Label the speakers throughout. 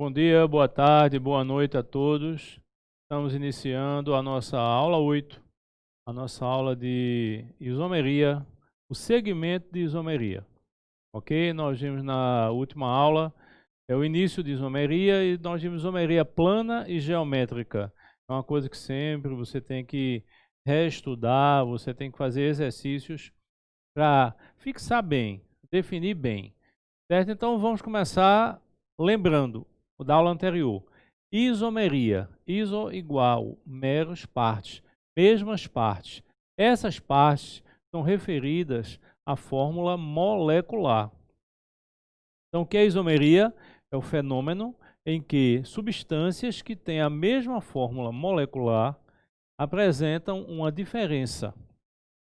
Speaker 1: Bom dia, boa tarde, boa noite a todos. Estamos iniciando a nossa aula 8, a nossa aula de isomeria, o segmento de isomeria. Ok? Nós vimos na última aula, o início de isomeria e nós vimos isomeria plana e geométrica. É uma coisa que sempre você tem que reestudar, você tem que fazer exercícios para fixar bem, definir bem. Certo? Então vamos começar lembrando o da aula anterior. Isomeria. Iso igual, meros partes, mesmas partes. Essas partes são referidas à fórmula molecular. Então, o que é isomeria? É o fenômeno em que substâncias que têm a mesma fórmula molecular apresentam uma diferença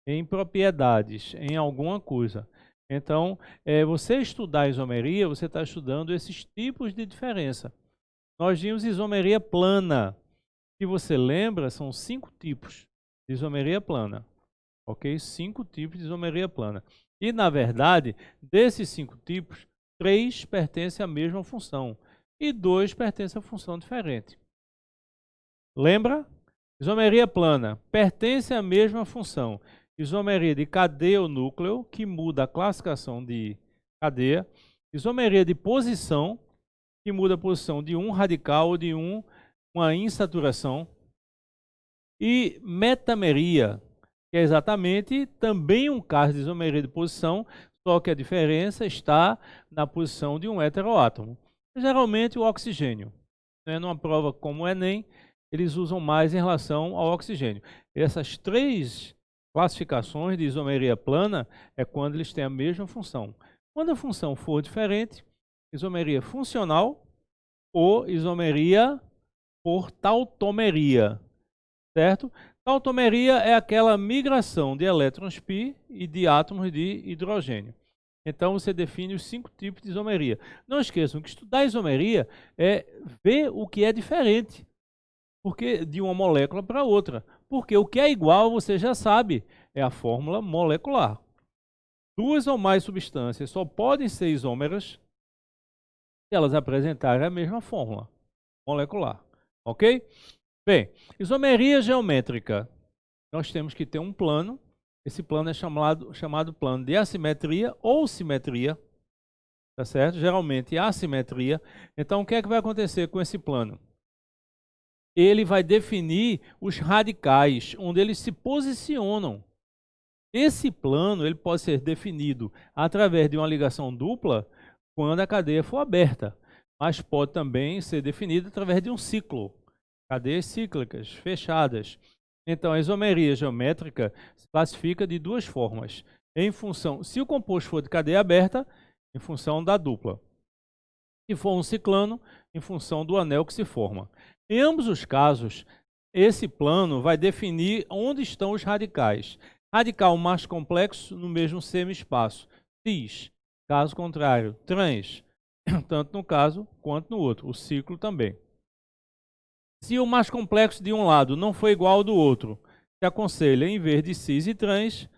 Speaker 1: em propriedades, em alguma coisa. Então, você estudar isomeria, você está estudando esses tipos de diferença. Nós vimos isomeria plana. Se você lembra, são 5 tipos de isomeria plana. Ok? 5 tipos de isomeria plana. E, na verdade, desses 5 tipos, 3 pertencem à mesma função e 2 pertencem a função diferente. Lembra? Isomeria plana pertence à mesma função. Isomeria de cadeia ou núcleo, que muda a classificação de cadeia. Isomeria de posição, que muda a posição de um radical ou de uma insaturação. E metameria, que é exatamente também um caso de isomeria de posição, só que a diferença está na posição de um heteroátomo. Geralmente o oxigênio. Numa prova como o Enem, eles usam mais em relação ao oxigênio. Essas 3 classificações de isomeria plana é quando eles têm a mesma função. Quando a função for diferente, isomeria funcional ou isomeria por tautomeria, certo? Tautomeria é aquela migração de elétrons π e de átomos de hidrogênio. Então, você define os 5 tipos de isomeria. Não esqueçam que estudar isomeria é ver o que é diferente de uma molécula para outra. Porque o que é igual, você já sabe, é a fórmula molecular. 2 ou mais substâncias só podem ser isômeras se elas apresentarem a mesma fórmula molecular. Ok? Bem, isomeria geométrica. Nós temos que ter um plano. Esse plano é chamado plano de assimetria ou simetria. Tá certo? Geralmente assimetria. Então, o que é que vai acontecer com esse plano? Ele vai definir os radicais, onde eles se posicionam. Esse plano ele pode ser definido através de uma ligação dupla quando a cadeia for aberta, mas pode também ser definido através de um ciclo, cadeias cíclicas, fechadas. Então, a isomeria geométrica se classifica de 2 formas, em função, se o composto for de cadeia aberta, em função da dupla. Se for um ciclano, em função do anel que se forma. Em ambos os casos, esse plano vai definir onde estão os radicais. Radical mais complexo no mesmo semi-espaço, cis. Caso contrário, trans, tanto no caso quanto no outro. O ciclo também. Se o mais complexo de um lado não for igual ao do outro, se aconselha, em vez de cis e trans,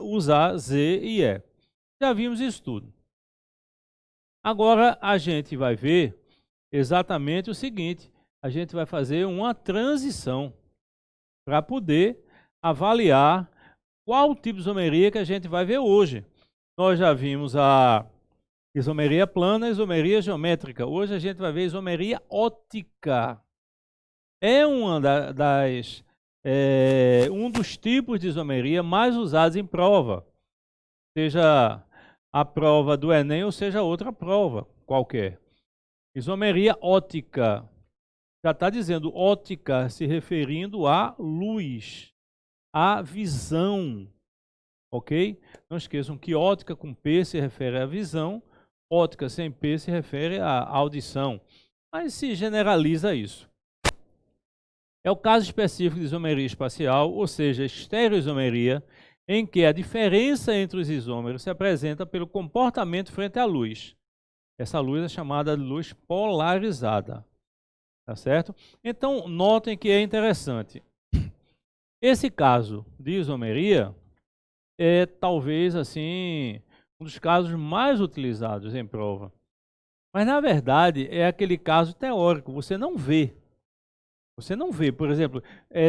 Speaker 1: usar Z e E. Já vimos isso tudo. Agora a gente vai ver exatamente o seguinte: a gente vai fazer uma transição para poder avaliar qual tipo de isomeria que a gente vai ver hoje. Nós já vimos a isomeria plana e isomeria geométrica. Hoje a gente vai ver isomeria óptica. É um dos tipos de isomeria mais usados em prova, seja a prova do Enem ou seja outra prova qualquer. Isomeria óptica. Já está dizendo óptica se referindo à luz, à visão. Ok? Não esqueçam que óptica com P se refere à visão, óptica sem P se refere à audição. Mas se generaliza isso. É o caso específico de isomeria espacial, ou seja, estereoisomeria, em que a diferença entre os isômeros se apresenta pelo comportamento frente à luz. Essa luz é chamada de luz polarizada. Tá certo? Então, notem que é interessante. Esse caso de isomeria é talvez assim um dos casos mais utilizados em prova. Mas, na verdade, é aquele caso teórico, você não vê. Você não vê, por exemplo,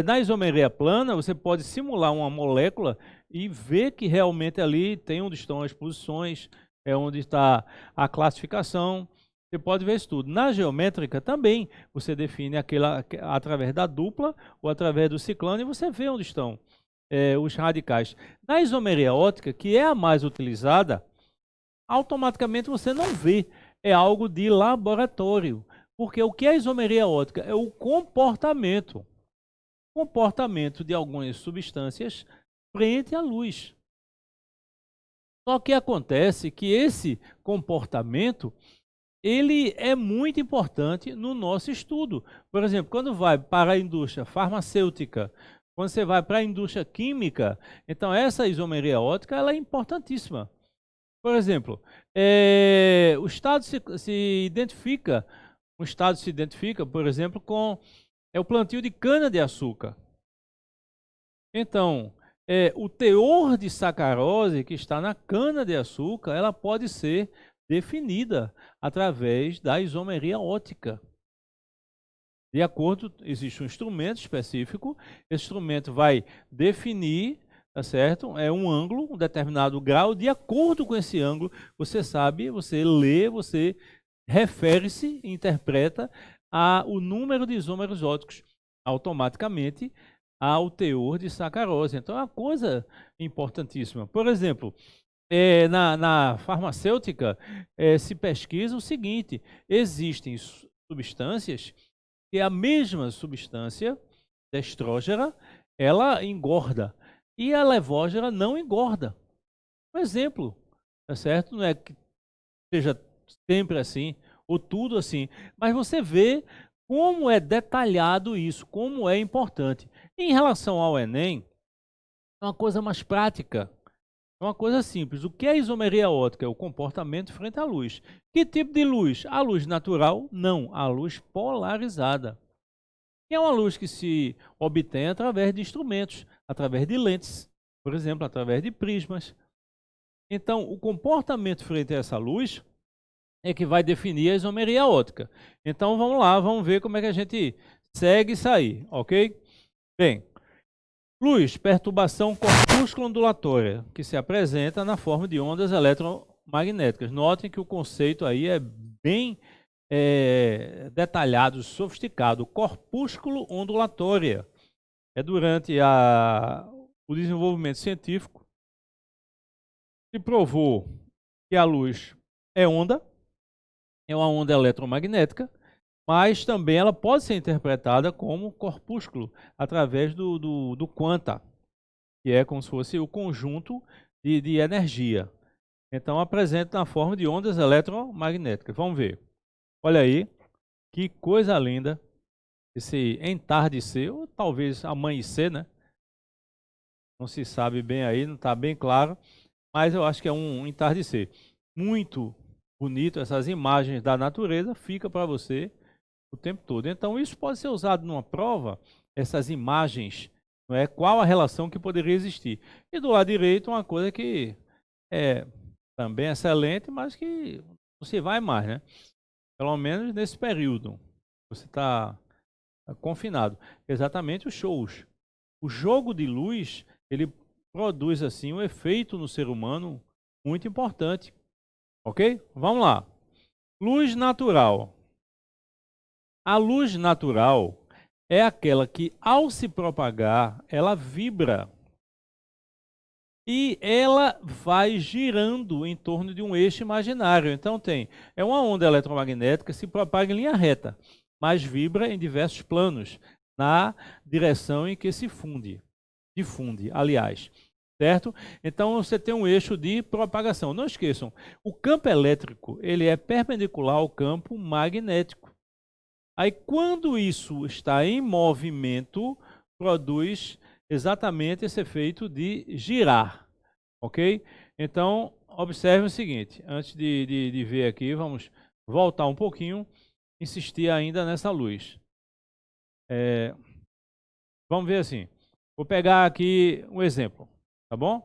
Speaker 1: na isomeria plana, você pode simular uma molécula e ver que realmente ali tem onde estão as posições, é onde está a classificação. Você pode ver isso tudo. Na geométrica também, você define aquela através da dupla ou através do ciclone e você vê onde estão os radicais. Na isomeria óptica, que é a mais utilizada, automaticamente você não vê. É algo de laboratório. Porque o que é a isomeria óptica? É o comportamento de algumas substâncias frente à luz. Só que acontece que esse comportamento ele é muito importante no nosso estudo. Por exemplo, quando vai para a indústria farmacêutica, quando você vai para a indústria química, então essa isomeria óptica ela é importantíssima. Por exemplo, o estado se identifica, por exemplo, com o plantio de cana-de-açúcar. Então, o teor de sacarose que está na cana-de-açúcar, ela pode ser definida através da isomeria óptica. De acordo, existe um instrumento específico, esse instrumento vai definir, tá certo? É um ângulo, um determinado grau, de acordo com esse ângulo, você sabe, você lê, você refere-se, interpreta o número de isômeros ópticos automaticamente ao teor de sacarose. Então é uma coisa importantíssima. Por exemplo, na farmacêutica se pesquisa o seguinte: existem substâncias que a mesma substância destrógena, ela engorda e a levógena não engorda. Por exemplo, tá certo? Não é que seja sempre assim ou tudo assim, mas você vê como é detalhado isso, como é importante. Em relação ao Enem, é uma coisa mais prática. É uma coisa simples. O que é isomeria óptica? É o comportamento frente à luz. Que tipo de luz? A luz natural? Não, a luz polarizada. E é uma luz que se obtém através de instrumentos, através de lentes, por exemplo, através de prismas. Então, o comportamento frente a essa luz é que vai definir a isomeria óptica. Então, vamos lá, vamos ver como é que a gente segue isso aí, ok? Bem, luz, perturbação corpúsculo-ondulatória, que se apresenta na forma de ondas eletromagnéticas. Notem que o conceito aí é bem detalhado, sofisticado. Corpúsculo-ondulatória é durante o desenvolvimento científico se provou que a luz é onda, é uma onda eletromagnética, mas também ela pode ser interpretada como corpúsculo através do quanta, que é como se fosse o conjunto de energia. Então apresenta na forma de ondas eletromagnéticas. Vamos ver. Olha aí, que coisa linda. Esse entardecer, ou talvez amanhecer, né? Não se sabe bem aí, não está bem claro, mas eu acho que é um entardecer. Muito bonito, essas imagens da natureza, fica para você o tempo todo. Então isso pode ser usado numa prova, essas imagens, não é? Qual a relação que poderia existir. E do lado direito, uma coisa que é também excelente, mas que você vai mais, né? Pelo menos nesse período. Você está confinado. Exatamente os shows. O jogo de luz, ele produz assim um efeito no ser humano muito importante. Ok? Vamos lá. Luz natural. A luz natural é aquela que, ao se propagar, ela vibra. E ela vai girando em torno de um eixo imaginário. Então é uma onda eletromagnética que se propaga em linha reta, mas vibra em diversos planos, na direção em que se difunde, aliás. Certo? Então você tem um eixo de propagação. Não esqueçam, o campo elétrico ele é perpendicular ao campo magnético. Aí quando isso está em movimento, produz exatamente esse efeito de girar, ok? Então, observe o seguinte, antes de ver aqui, vamos voltar um pouquinho, insistir ainda nessa luz. Vamos ver assim, vou pegar aqui um exemplo, tá bom?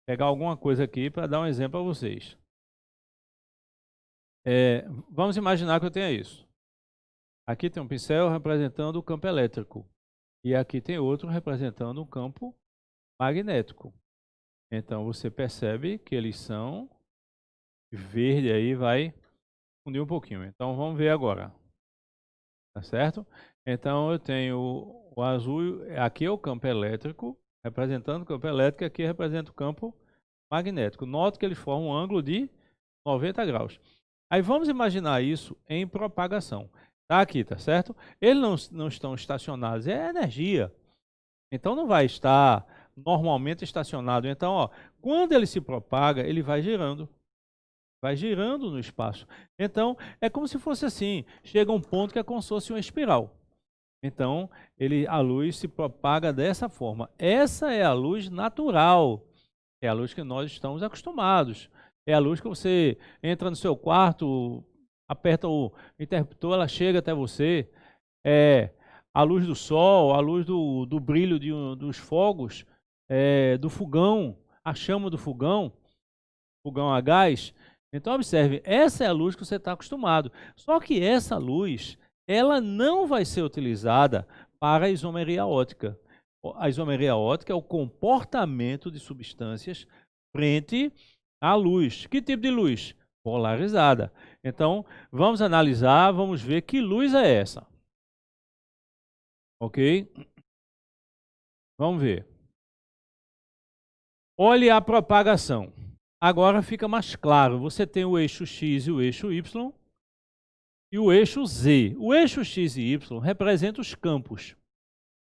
Speaker 1: Pegar alguma coisa aqui para dar um exemplo a vocês. Vamos imaginar que eu tenha isso. Aqui tem um pincel representando o campo elétrico. E aqui tem outro representando um campo magnético. Então, você percebe que eles são verde, aí vai fundir um pouquinho. Então, vamos ver agora. Tá certo? Então, eu tenho o azul, aqui é o campo elétrico, representando o campo elétrico, aqui representa o campo magnético. Note que eles formam um ângulo de 90 graus. Aí, vamos imaginar isso em propagação. Tá aqui, tá certo? Eles não estão estacionados, é energia. Então, não vai estar normalmente estacionado. Então, ó, quando ele se propaga, ele vai girando no espaço. Então, é como se fosse assim, chega um ponto que é como se fosse uma espiral. Então, a luz se propaga dessa forma. Essa é a luz natural, é a luz que nós estamos acostumados. É a luz que você entra no seu quarto, aperta o interruptor, ela chega até você. É a luz do sol, a luz do brilho dos fogos, do fogão, a chama do fogão a gás. Então, observe, essa é a luz que você está acostumado. Só que essa luz, ela não vai ser utilizada para a isomeria óptica. A isomeria óptica é o comportamento de substâncias frente à luz. Que tipo de luz? Polarizada. Então, vamos analisar, vamos ver que luz é essa. Ok? Vamos ver. Olhe a propagação. Agora fica mais claro. Você tem o eixo X e o eixo Y e o eixo Z. O eixo X e Y representa os campos.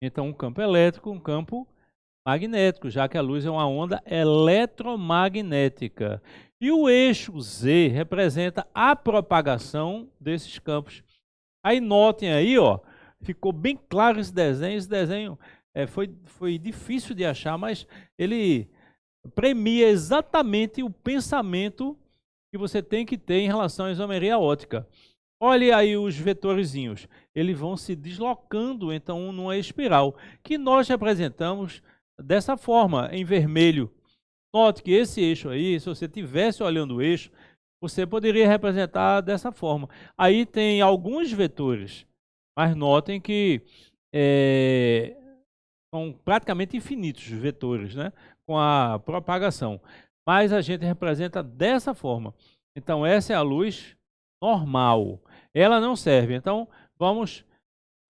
Speaker 1: Então, um campo elétrico, um campo magnético, já que a luz é uma onda eletromagnética. E o eixo Z representa a propagação desses campos. Aí notem aí, ó, ficou bem claro esse desenho. Esse desenho foi difícil de achar, mas ele premia exatamente o pensamento que você tem que ter em relação à isomeria óptica. Olhe aí os vetorzinhos, eles vão se deslocando então numa espiral, que nós representamos dessa forma, em vermelho. Note que esse eixo aí, se você estivesse olhando o eixo, você poderia representar dessa forma. Aí tem alguns vetores, mas notem que são praticamente infinitos os vetores, né, com a propagação. Mas a gente representa dessa forma. Então, essa é a luz normal. Ela não serve. Então, vamos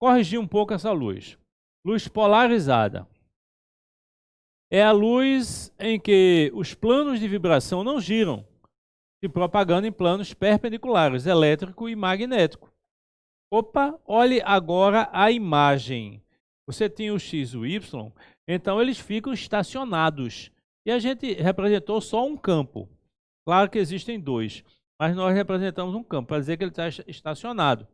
Speaker 1: corrigir um pouco essa luz. Luz polarizada. É a luz em que os planos de vibração não giram, se propagando em planos perpendiculares, elétrico e magnético. Opa, olhe agora a imagem. Você tem o X e o Y, então eles ficam estacionados. E a gente representou só um campo. Claro que existem dois, mas nós representamos um campo, para dizer que ele está estacionado.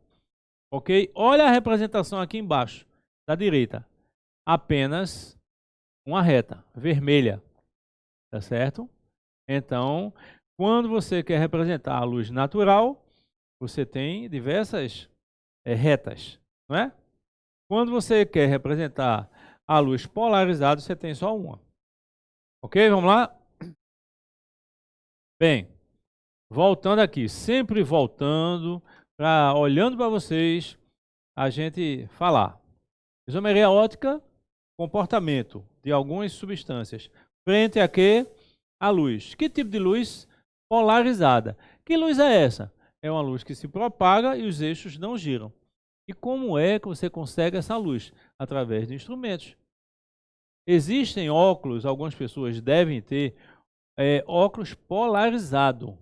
Speaker 1: Ok? Olha a representação aqui embaixo, da direita. Apenas uma reta, vermelha. Tá certo? Então, quando você quer representar a luz natural, você tem diversas retas, não é? Quando você quer representar a luz polarizada, você tem só uma. Ok? Vamos lá? Bem, voltando aqui, sempre voltando, olhando para vocês, a gente falar. Isomeria óptica, comportamento de algumas substâncias. Frente a quê? A luz. Que tipo de luz? Polarizada. Que luz é essa? É uma luz que se propaga e os eixos não giram. E como é que você consegue essa luz? Através de instrumentos. Existem óculos, algumas pessoas devem ter óculos polarizado,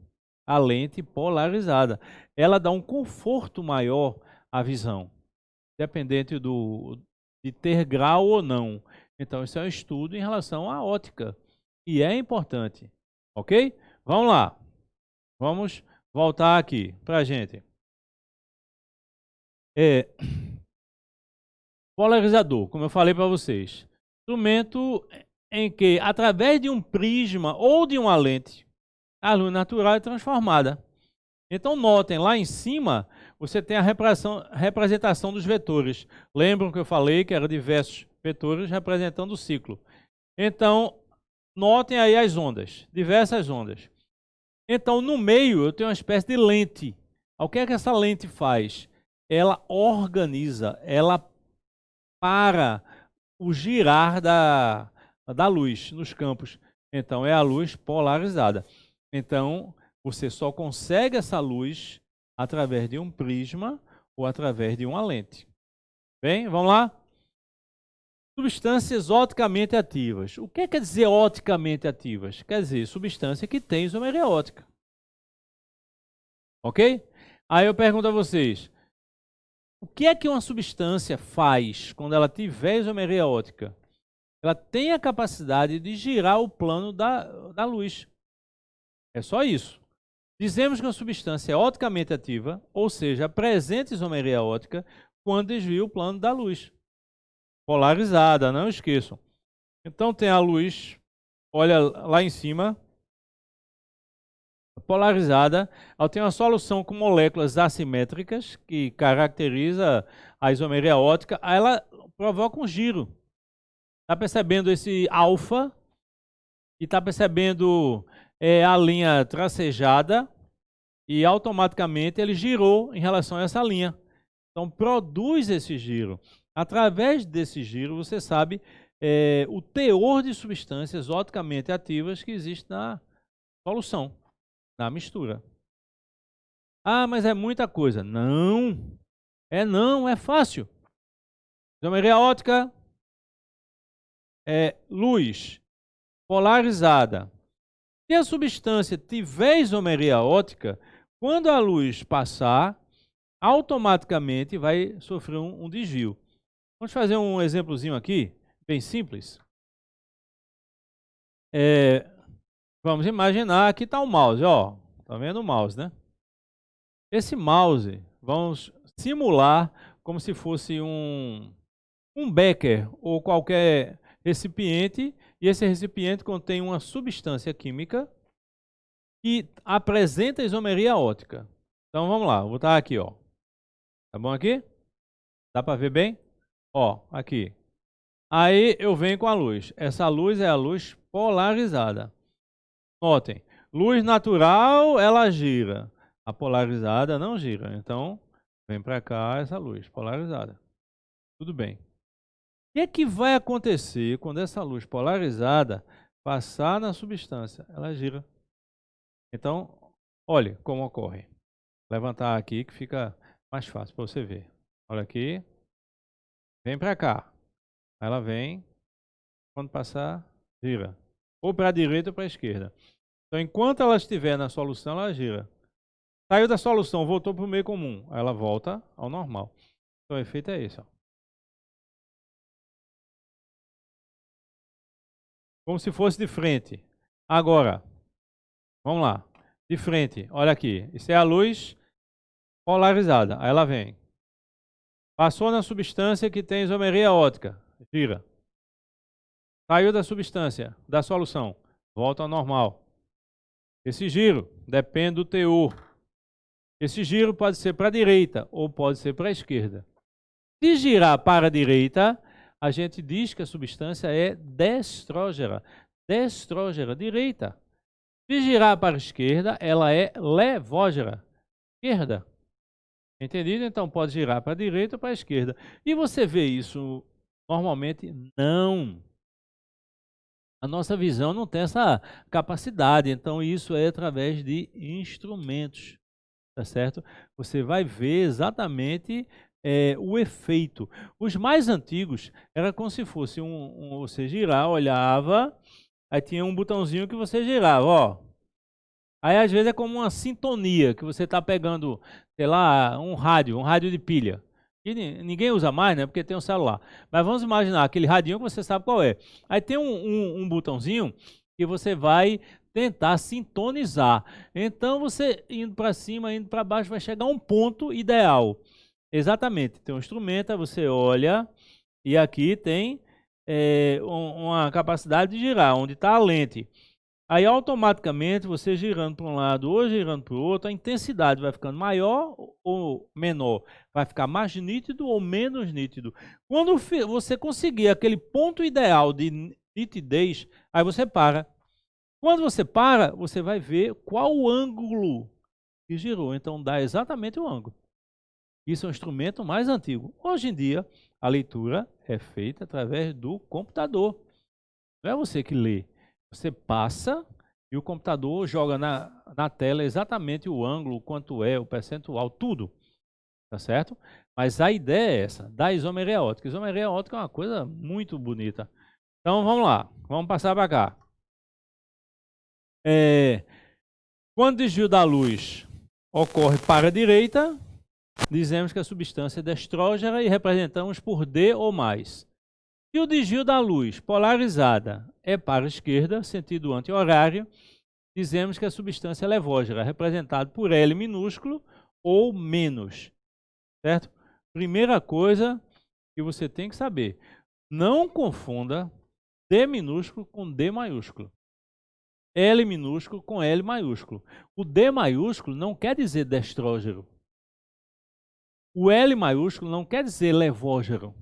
Speaker 1: a lente polarizada. Ela dá um conforto maior à visão, dependente de ter grau ou não. Então, isso é um estudo em relação à ótica. E é importante. Ok? Vamos lá. Vamos voltar aqui para a gente. Polarizador, como eu falei para vocês. Instrumento em que, através de um prisma ou de uma lente, a luz natural é transformada. Então, notem, lá em cima, você tem a representação dos vetores. Lembram que eu falei que eram diversos vetores representando o ciclo. Então, notem aí as ondas, diversas ondas. Então, no meio, eu tenho uma espécie de lente. O que é que essa lente faz? Ela organiza, ela para o girar da luz nos campos. Então, é a luz polarizada. Então, você só consegue essa luz através de um prisma ou através de uma lente. Bem, vamos lá? Substâncias oticamente ativas. O que quer dizer oticamente ativas? Quer dizer, substância que tem isomeria ótica. Ok? Aí eu pergunto a vocês, o que é que uma substância faz quando ela tiver isomeria ótica? Ela tem a capacidade de girar o plano da luz. É só isso. Dizemos que uma substância é oticamente ativa, ou seja, apresenta isomeria ótica quando desvia o plano da luz. Polarizada, não esqueçam. Então tem a luz, olha lá em cima, polarizada. Ela tem uma solução com moléculas assimétricas, que caracteriza a isomeria ótica. Aí ela provoca um giro. Está percebendo esse alfa? E está percebendo a linha tracejada? E automaticamente ele girou em relação a essa linha. Então produz esse giro. Através desse giro, você sabe o teor de substâncias oticamente ativas que existe na solução, na mistura. Ah, mas é muita coisa. Não, é fácil. Isomeria ótica é luz polarizada. Se a substância tiver isomeria ótica, quando a luz passar, automaticamente vai sofrer um desvio. Vamos fazer um exemplozinho aqui, bem simples. Vamos imaginar, aqui está o mouse, ó. Tá vendo o mouse, né? Esse mouse, vamos simular como se fosse um becker ou qualquer recipiente, e esse recipiente contém uma substância química que apresenta isomeria ótica. Então vamos lá, vou botar aqui, ó. Tá bom aqui? Dá para ver bem? Ó, aqui. Aí eu venho com a luz. Essa luz é a luz polarizada. Notem, luz natural, ela gira. A polarizada não gira. Então, vem para cá essa luz polarizada. Tudo bem. O que é que vai acontecer quando essa luz polarizada passar na substância? Ela gira. Então, olhe como ocorre. Vou levantar aqui que fica mais fácil para você ver. Olha aqui. Vem para cá. Ela vem. Quando passar, gira. Ou para a direita ou para a esquerda. Então, enquanto ela estiver na solução, ela gira. Saiu da solução, voltou para o meio comum. Aí ela volta ao normal. Então, o efeito é esse. Ó. Como se fosse de frente. Agora, vamos lá. De frente, olha aqui. Isso é a luz polarizada. Aí ela vem. Passou na substância que tem isomeria ótica. Gira. Saiu da substância, da solução. Volta ao normal. Esse giro depende do teor. Esse giro pode ser para a direita ou pode ser para a esquerda. Se girar para a direita, a gente diz que a substância é destrógena. Destrógena, direita. Se girar para a esquerda, ela é levógena, esquerda. Entendido? Então pode girar para a direita ou para a esquerda. E você vê isso normalmente? Não. A nossa visão não tem essa capacidade. Então isso é através de instrumentos. Tá certo? Você vai ver exatamente o efeito. Os mais antigos era como se fosse você girar, olhava, aí tinha um botãozinho que você girava, ó. Aí às vezes é como uma sintonia que você está pegando, sei lá, um rádio de pilha. E ninguém usa mais, né? Porque tem um celular. Mas vamos imaginar aquele radinho que você sabe qual é. Aí tem um botãozinho que você vai tentar sintonizar. Então você indo para cima, indo para baixo, vai chegar a um ponto ideal. Exatamente. Tem um instrumento, aí você olha e aqui tem uma capacidade de girar, onde está a lente. Aí automaticamente você girando para um lado ou girando para o outro, a intensidade vai ficando maior ou menor. Vai ficar mais nítido ou menos nítido. Quando você conseguir aquele ponto ideal de nitidez, aí você para. Quando você para, você vai ver qual o ângulo que girou. Então, dá exatamente o ângulo. Isso é um instrumento mais antigo. Hoje em dia, a leitura é feita através do computador. Não é você que lê. Você passa e o computador joga na tela exatamente o ângulo, quanto é, o percentual, tudo. Tá certo? Mas a ideia é essa, da isomeria óptica. Isomeria óptica é uma coisa muito bonita. Então, vamos lá. Vamos passar para cá. Quando o desvio da luz ocorre para a direita, dizemos que a substância é destrógena e representamos por D ou mais. Se o desvio da luz polarizada é para a esquerda, sentido anti-horário, dizemos que a substância é levógena, representada por L minúsculo ou menos. Certo? Primeira coisa que você tem que saber, não confunda D minúsculo com D maiúsculo. L minúsculo com L maiúsculo. O D maiúsculo não quer dizer destrógeno. O L maiúsculo não quer dizer levógeno.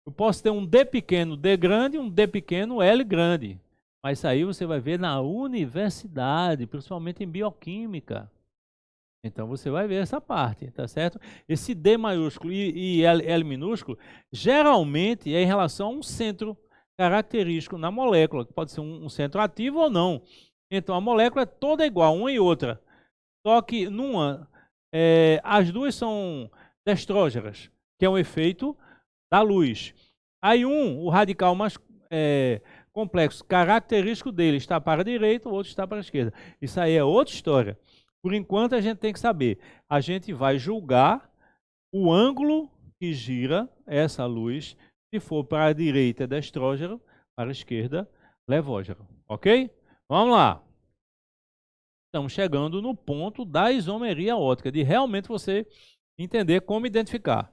Speaker 1: Eu posso ter um D pequeno, D grande, um D pequeno, L grande. Mas isso aí você vai ver na universidade, principalmente em bioquímica. Então você vai ver essa parte, tá certo? Esse D maiúsculo e L minúsculo, geralmente é em relação a um centro característico na molécula, que pode ser um centro ativo ou não. Então a molécula é toda igual, uma e outra. Só que numa, as duas são destrógenas, que é um efeito da luz. Aí o radical mais complexo, característico dele está para a direita, o outro está para a esquerda. Isso aí é outra história. Por enquanto a gente tem que saber, a gente vai julgar o ângulo que gira essa luz, se for para a direita é destrógeno, para a esquerda levógeno, ok? Vamos lá. Estamos chegando no ponto da isomeria óptica, de realmente você entender como identificar.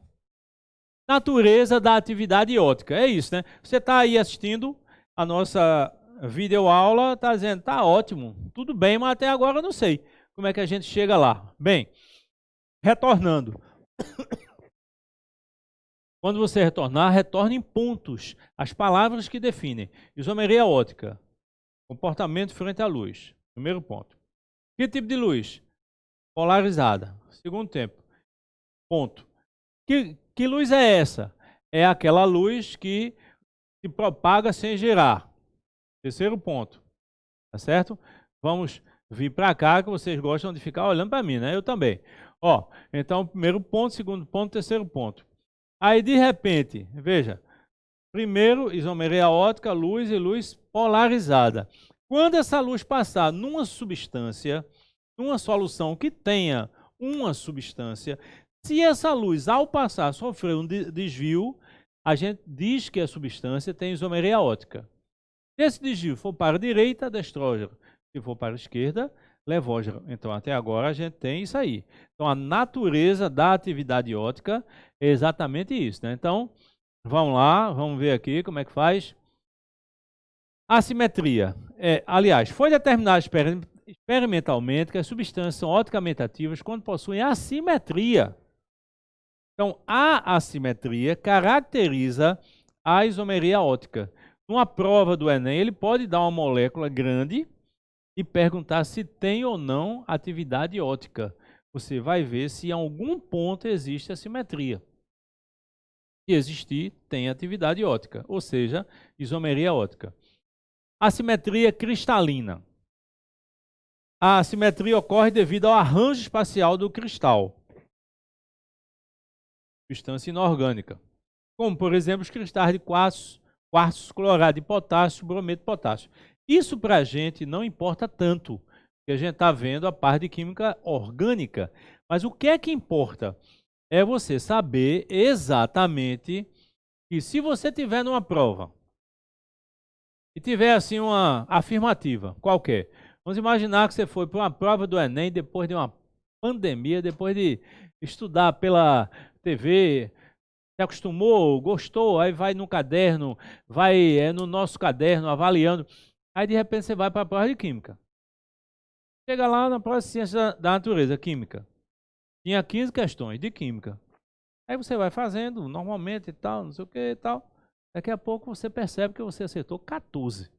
Speaker 1: Natureza da atividade óptica, é isso, né? Você está aí assistindo a nossa videoaula, está dizendo, tá ótimo, tudo bem, mas até agora eu não sei como é que a gente chega lá. Bem, retornando. Quando você retornar, retorne em pontos as palavras que definem. Isomeria óptica, comportamento frente à luz. Primeiro ponto. Que tipo de luz? Polarizada. Segundo ponto. Que luz é essa? É aquela luz que se propaga sem girar. Terceiro ponto. Tá certo? Vamos vir para cá, que vocês gostam de ficar olhando para mim, né? Eu também. Ó, então, primeiro ponto, segundo ponto, terceiro ponto. Aí, de repente, veja, primeiro, isomeria óptica, luz e luz polarizada. Quando essa luz passar numa substância, numa solução que tenha uma substância, se essa luz, ao passar, sofrer um desvio, a gente diz que a substância tem isomeria óptica. Se esse desvio for para a direita, destrógeno. Se for para a esquerda, levógeno. Então, até agora, a gente tem isso aí. Então, a natureza da atividade óptica é exatamente isso, né? Então, vamos lá, vamos ver aqui como é que faz. Assimetria. Aliás, foi determinado experimentalmente que as substâncias são opticamente ativas quando possuem assimetria. Então, a assimetria caracteriza a isomeria óptica. Numa prova do Enem, ele pode dar uma molécula grande e perguntar se tem ou não atividade óptica. Você vai ver se em algum ponto existe assimetria. Se existir, tem atividade óptica, ou seja, isomeria óptica. Assimetria cristalina. A assimetria ocorre devido ao arranjo espacial do cristal, substância inorgânica, como, por exemplo, os cristais de quartzo clorado de potássio, brometo de potássio. Isso para a gente não importa tanto, porque a gente está vendo a parte de química orgânica. Mas o que é que importa? É você saber exatamente que se você tiver numa prova e tiver assim uma afirmativa qualquer, vamos imaginar que você foi para uma prova do Enem depois de uma pandemia, depois de estudar pela TV, se acostumou, gostou, aí vai no caderno, vai no nosso caderno avaliando, aí de repente você vai para a prova de química. Chega lá na prova de ciência da natureza, química. Tinha 15 questões de química. Aí você vai fazendo normalmente e tal, não sei o que e tal. Daqui a pouco você percebe que você acertou 14.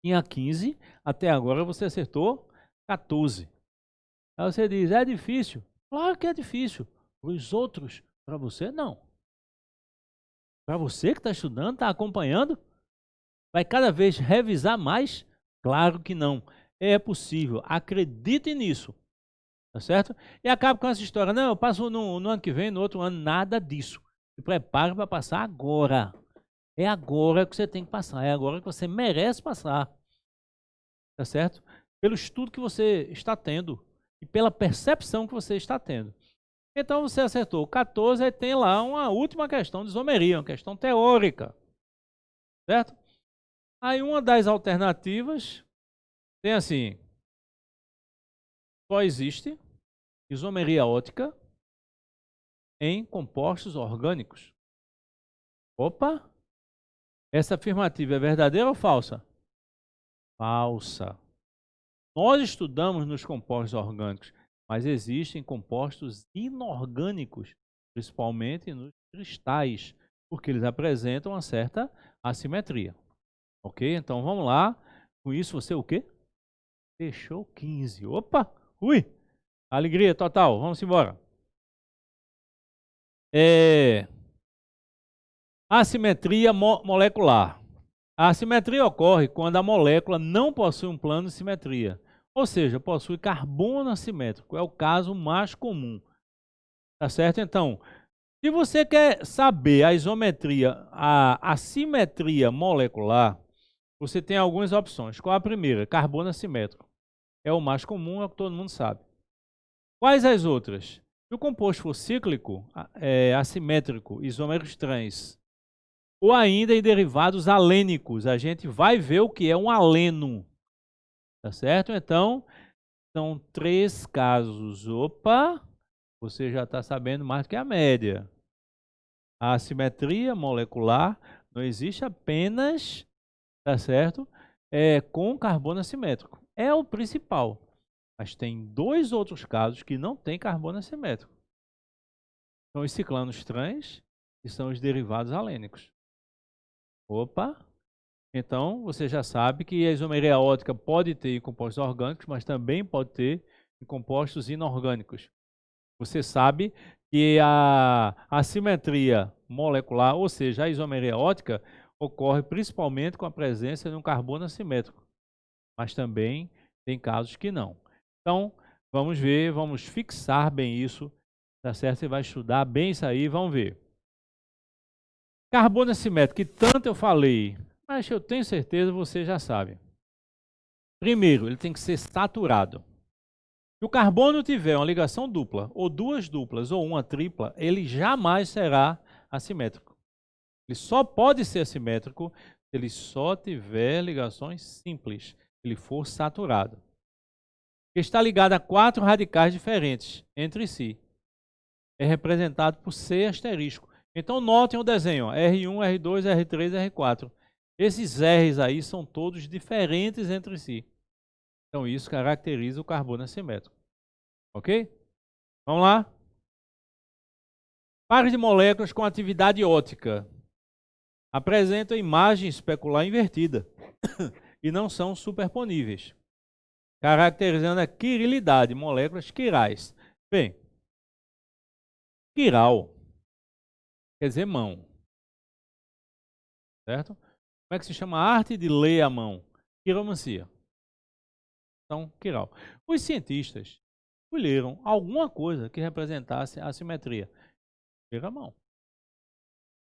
Speaker 1: tinha 15, até agora você acertou 14. Aí você diz, é difícil? Claro que é difícil. Para os outros, para você, não. Para você que está estudando, está acompanhando, vai cada vez revisar mais? Claro que não. É possível. Acredite nisso. Tá certo? E acaba com essa história. Não, eu passo no ano que vem, no outro ano. Nada disso. Se prepare para passar agora. É agora que você tem que passar. É agora que você merece passar. Tá certo? Pelo estudo que você está tendo. E pela percepção que você está tendo. Então você acertou 14 e tem lá uma última questão de isomeria, uma questão teórica. Certo? Aí uma das alternativas tem assim, só existe isomeria ótica em compostos orgânicos. Opa! Essa afirmativa é verdadeira ou falsa? Falsa. Nós estudamos nos compostos orgânicos, mas existem compostos inorgânicos, principalmente nos cristais, porque eles apresentam uma certa assimetria. Ok? Então vamos lá. Com isso você o quê? Fechou 15. Opa! Ui! Alegria total. Vamos embora. Assimetria molecular. A assimetria ocorre quando a molécula não possui um plano de simetria, ou seja, possui carbono assimétrico. É o caso mais comum. Tá certo? Então, se você quer saber a isometria, a assimetria molecular, você tem algumas opções. Qual a primeira? Carbono assimétrico. É o mais comum, é o que todo mundo sabe. Quais as outras? Se o composto for cíclico, assimétrico, isômeros trans, ou ainda em derivados alênicos, a gente vai ver o que é um aleno. Tá certo? Então, são 3 casos. Opa! Você já está sabendo mais do que a média. A assimetria molecular não existe apenas, tá certo? Com carbono assimétrico. É o principal. Mas tem 2 outros casos que não tem carbono assimétrico. São os ciclanos trans e são os derivados alênicos. Opa! Então, você já sabe que a isomeria ótica pode ter em compostos orgânicos, mas também pode ter em compostos inorgânicos. Você sabe que a assimetria molecular, ou seja, a isomeria ótica, ocorre principalmente com a presença de um carbono assimétrico, mas também tem casos que não. Então, vamos ver, vamos fixar bem isso, tá certo? Você vai estudar bem isso aí, vamos ver. Carbono assimétrico, que tanto eu falei, mas eu tenho certeza que você já sabe. Primeiro, ele tem que ser saturado. Se o carbono tiver uma ligação dupla, ou 2 duplas, ou uma tripla, ele jamais será assimétrico. Ele só pode ser assimétrico se ele só tiver ligações simples, se ele for saturado. Está ligado a 4 radicais diferentes entre si. É representado por C asterisco. Então, notem o desenho, ó, R1, R2, R3, R4. Esses R's aí são todos diferentes entre si. Então, isso caracteriza o carbono assimétrico. Ok? Vamos lá? Pares de moléculas com atividade ótica apresentam imagem especular invertida e não são superponíveis, caracterizando a quirilidade, moléculas quirais. Bem, quiral quer dizer mão, certo? Como é que se chama a arte de ler a mão? Quiromancia. Então, quiral. Os cientistas escolheram alguma coisa que representasse a simetria. Pega a mão.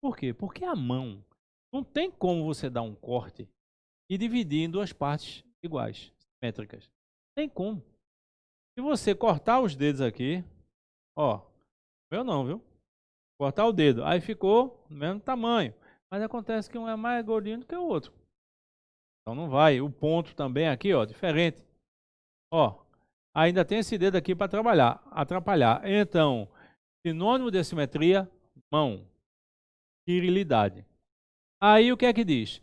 Speaker 1: Por quê? Porque a mão não tem como você dar um corte e dividir em 2 partes iguais, simétricas. Tem como. Se você cortar os dedos aqui, ó, meu não, viu? Cortar o dedo, aí ficou do mesmo tamanho. Mas acontece que um é mais gordinho do que o outro. Então não vai. O ponto também aqui, ó, diferente. Ó, ainda tem esse dedo aqui para atrapalhar. Então, sinônimo de assimetria, mão. Virilidade. Aí o que é que diz?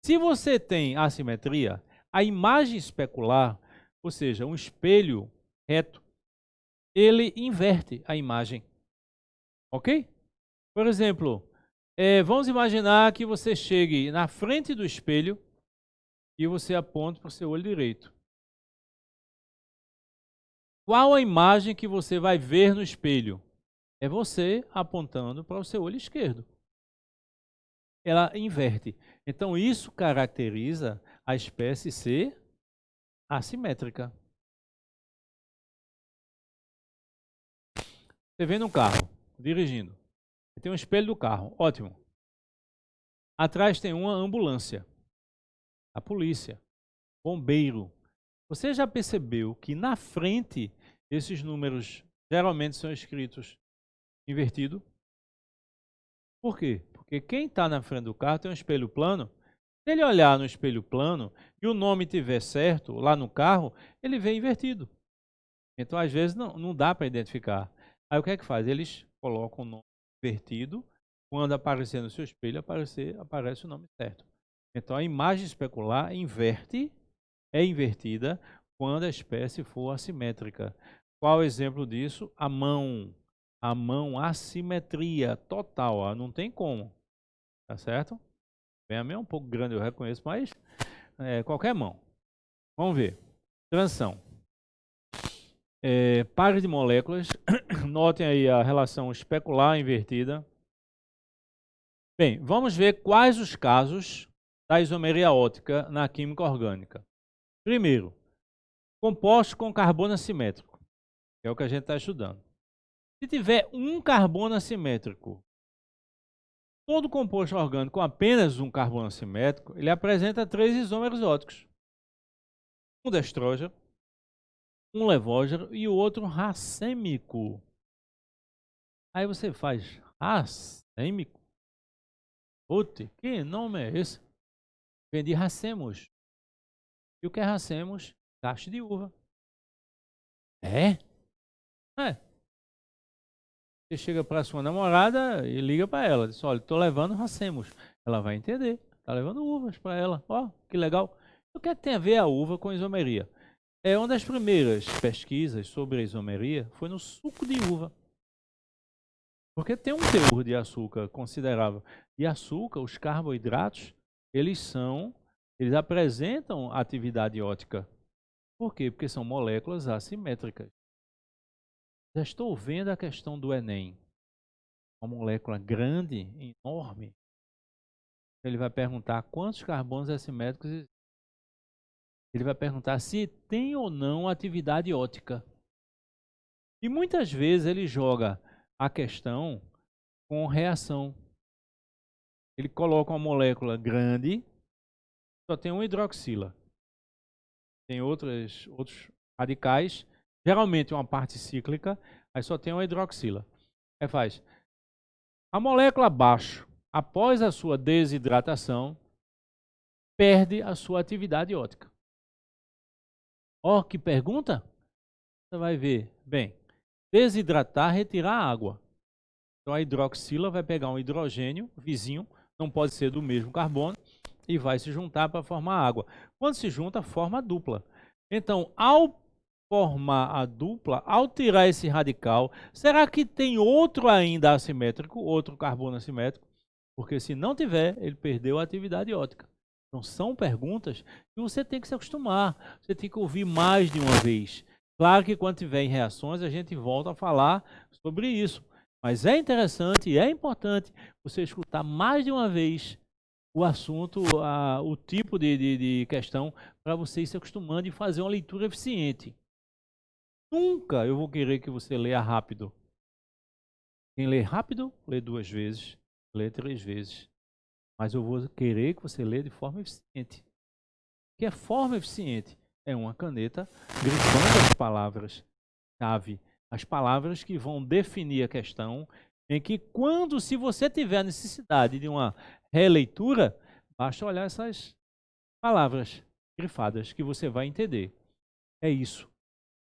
Speaker 1: Se você tem assimetria, a imagem especular, ou seja, um espelho reto, ele inverte a imagem. Ok? Por exemplo, vamos imaginar que você chegue na frente do espelho e você aponta para o seu olho direito. Qual a imagem que você vai ver no espelho? É você apontando para o seu olho esquerdo. Ela inverte. Então, isso caracteriza a espécie ser assimétrica. Você vem no carro, dirigindo. Tem um espelho do carro, ótimo. Atrás tem uma ambulância, a polícia, bombeiro. Você já percebeu que na frente esses números geralmente são escritos invertido? Por quê? Porque quem está na frente do carro tem um espelho plano. Se ele olhar no espelho plano e o nome estiver certo lá no carro, ele vê invertido. Então, às vezes, não dá para identificar. Aí o que é que faz? Eles colocam o nome invertido. Quando aparecer no seu espelho, aparece o nome certo. Então, a imagem especular é invertida quando a espécie for assimétrica. Qual o exemplo disso? A mão. A mão, assimetria total. Ó, não tem como. Tá certo? Bem, a minha é um pouco grande, eu reconheço, mas qualquer mão. Vamos ver. Transição. Pares de moléculas. Notem aí a relação especular invertida. Bem, vamos ver quais os casos da isomeria óptica na química orgânica. Primeiro, composto com carbono assimétrico, que é o que a gente está estudando. Se tiver um carbono assimétrico, todo composto orgânico com apenas um carbono assimétrico, ele apresenta 3 isômeros ópticos. Um destrógeno, um levógeno e o outro racêmico. Aí você faz racêmico? Putz, que nome é esse? Vem de racemos. E o que é racemos? Cacho de uva. É? É. Você chega para sua namorada e liga para ela. Diz, olha, estou levando racemos. Ela vai entender. Está levando uvas para ela. Ó, que legal. O que é que tem a ver a uva com isomeria? Uma das primeiras pesquisas sobre a isomeria foi no suco de uva. Porque tem um teor de açúcar considerável. E açúcar, os carboidratos, eles apresentam atividade óptica. Por quê? Porque são moléculas assimétricas. Já estou vendo a questão do Enem. Uma molécula grande, enorme. Ele vai perguntar quantos carbonos assimétricos existem. Ele vai perguntar se tem ou não atividade óptica. E muitas vezes ele joga a questão com reação. Ele coloca uma molécula grande, só tem uma hidroxila. Tem outros radicais, geralmente uma parte cíclica, aí só tem uma hidroxila. Aí faz a molécula abaixo, após a sua desidratação, perde a sua atividade óptica. Ó, que pergunta? Você vai ver. Bem, desidratar, retirar a água. Então a hidroxila vai pegar um hidrogênio vizinho, não pode ser do mesmo carbono, e vai se juntar para formar água. Quando se junta, forma a dupla. Então, ao formar a dupla, ao tirar esse radical, será que tem outro ainda assimétrico, outro carbono assimétrico? Porque se não tiver, ele perdeu a atividade óptica. Então, são perguntas que você tem que se acostumar, você tem que ouvir mais de uma vez. Claro que quando tiver em reações, a gente volta a falar sobre isso. Mas é interessante e é importante você escutar mais de uma vez o assunto, o tipo de questão, para você ir se acostumando e fazer uma leitura eficiente. Nunca eu vou querer que você leia rápido. Quem lê rápido, lê 2 vezes, lê 3 vezes. Mas eu vou querer que você lê de forma eficiente. Que é forma eficiente? É uma caneta grifando as palavras-chave. As palavras que vão definir a questão, em que se você tiver a necessidade de uma releitura, basta olhar essas palavras grifadas que você vai entender. É isso.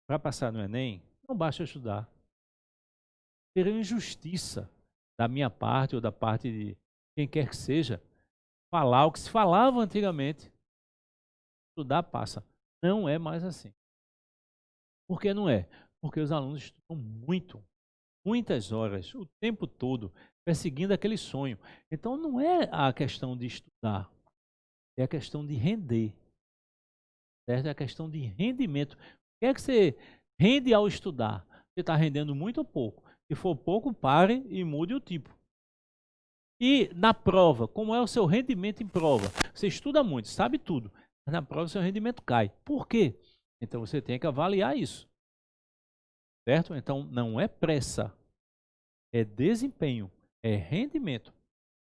Speaker 1: Para passar no Enem, não basta estudar. Seria injustiça da minha parte ou da parte de quem quer que seja falar o que se falava antigamente. Estudar passa. Não é mais assim. Por que não é? Porque os alunos estudam muito, muitas horas, o tempo todo, perseguindo aquele sonho. Então não é a questão de estudar, é a questão de render. certo? É a questão de rendimento. O que é que você rende ao estudar? Você está rendendo muito ou pouco? Se for pouco, pare e mude o tipo. E na prova, como é o seu rendimento em prova? Você estuda muito, sabe tudo, mas na prova o seu rendimento cai. Por quê? Então você tem que avaliar isso, certo? Então não é pressa, é desempenho, é rendimento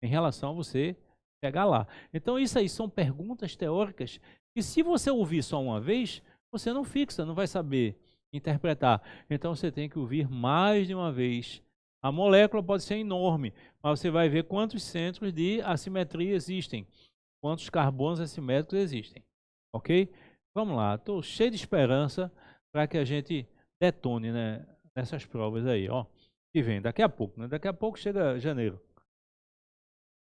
Speaker 1: em relação a você chegar lá. Então isso aí são perguntas teóricas que se você ouvir só uma vez, você não fixa, não vai saber interpretar. Então você tem que ouvir mais de uma vez. A molécula pode ser enorme, mas você vai ver quantos centros de assimetria existem, quantos carbonos assimétricos existem, ok? Vamos lá, estou cheio de esperança para que a gente detone, né, nessas provas aí, ó, que vem daqui a pouco, né? Daqui a pouco chega janeiro.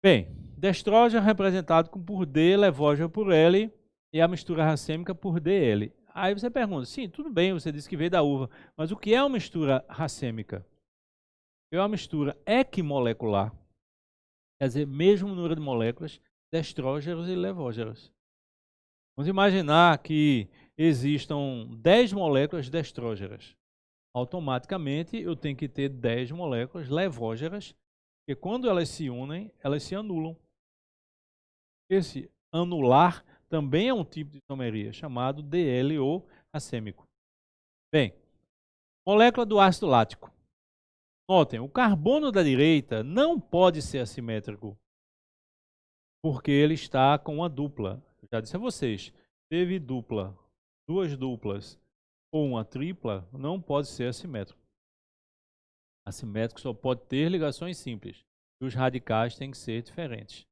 Speaker 1: Bem, destrógeno representado por D, levógeno por L e a mistura racêmica por DL. Aí você pergunta, sim, tudo bem, você disse que veio da uva, mas o que é uma mistura racêmica? É uma mistura equimolecular, quer dizer, mesmo número de moléculas, destrógenos e levógenos. Vamos imaginar que existam 10 moléculas destrógenas. Automaticamente eu tenho que ter 10 moléculas levógenas, porque quando elas se unem, elas se anulam. Esse anular também é um tipo de isomeria, chamado DLO racêmico. Bem, molécula do ácido lático. Notem, o carbono da direita não pode ser assimétrico, porque ele está com uma dupla. Eu já disse a vocês, teve dupla, duas duplas ou uma tripla, não pode ser assimétrico. Assimétrico só pode ter ligações simples. E os radicais têm que ser diferentes.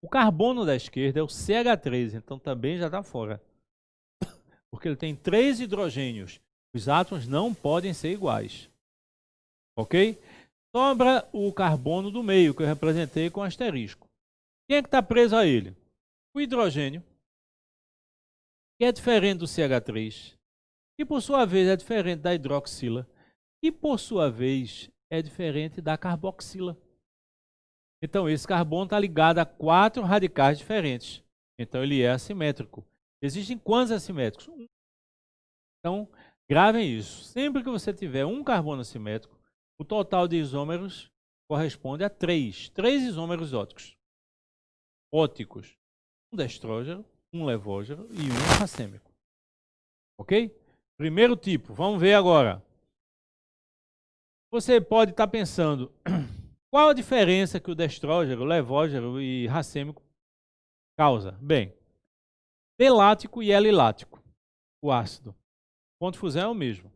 Speaker 1: O carbono da esquerda é o CH3, então também já está fora. Porque ele tem 3 hidrogênios. Os átomos não podem ser iguais. Ok? Sobra o carbono do meio, que eu representei com asterisco. Quem é que está preso a ele? O hidrogênio, que é diferente do CH3, que por sua vez é diferente da hidroxila, e por sua vez é diferente da carboxila. Então esse carbono está ligado a 4 radicais diferentes. Então ele é assimétrico. Existem quantos assimétricos? Então, gravem isso. Sempre que você tiver um carbono assimétrico, o total de isômeros corresponde a 3 isômeros óticos. Um destrógeno, um levógeno e um racêmico. Ok? Primeiro tipo, vamos ver agora. Você pode estar pensando, qual a diferença que o destrógeno, levógeno e racêmico causa? Bem, D-lático e L-lático, o ácido. O ponto de fusão é o mesmo.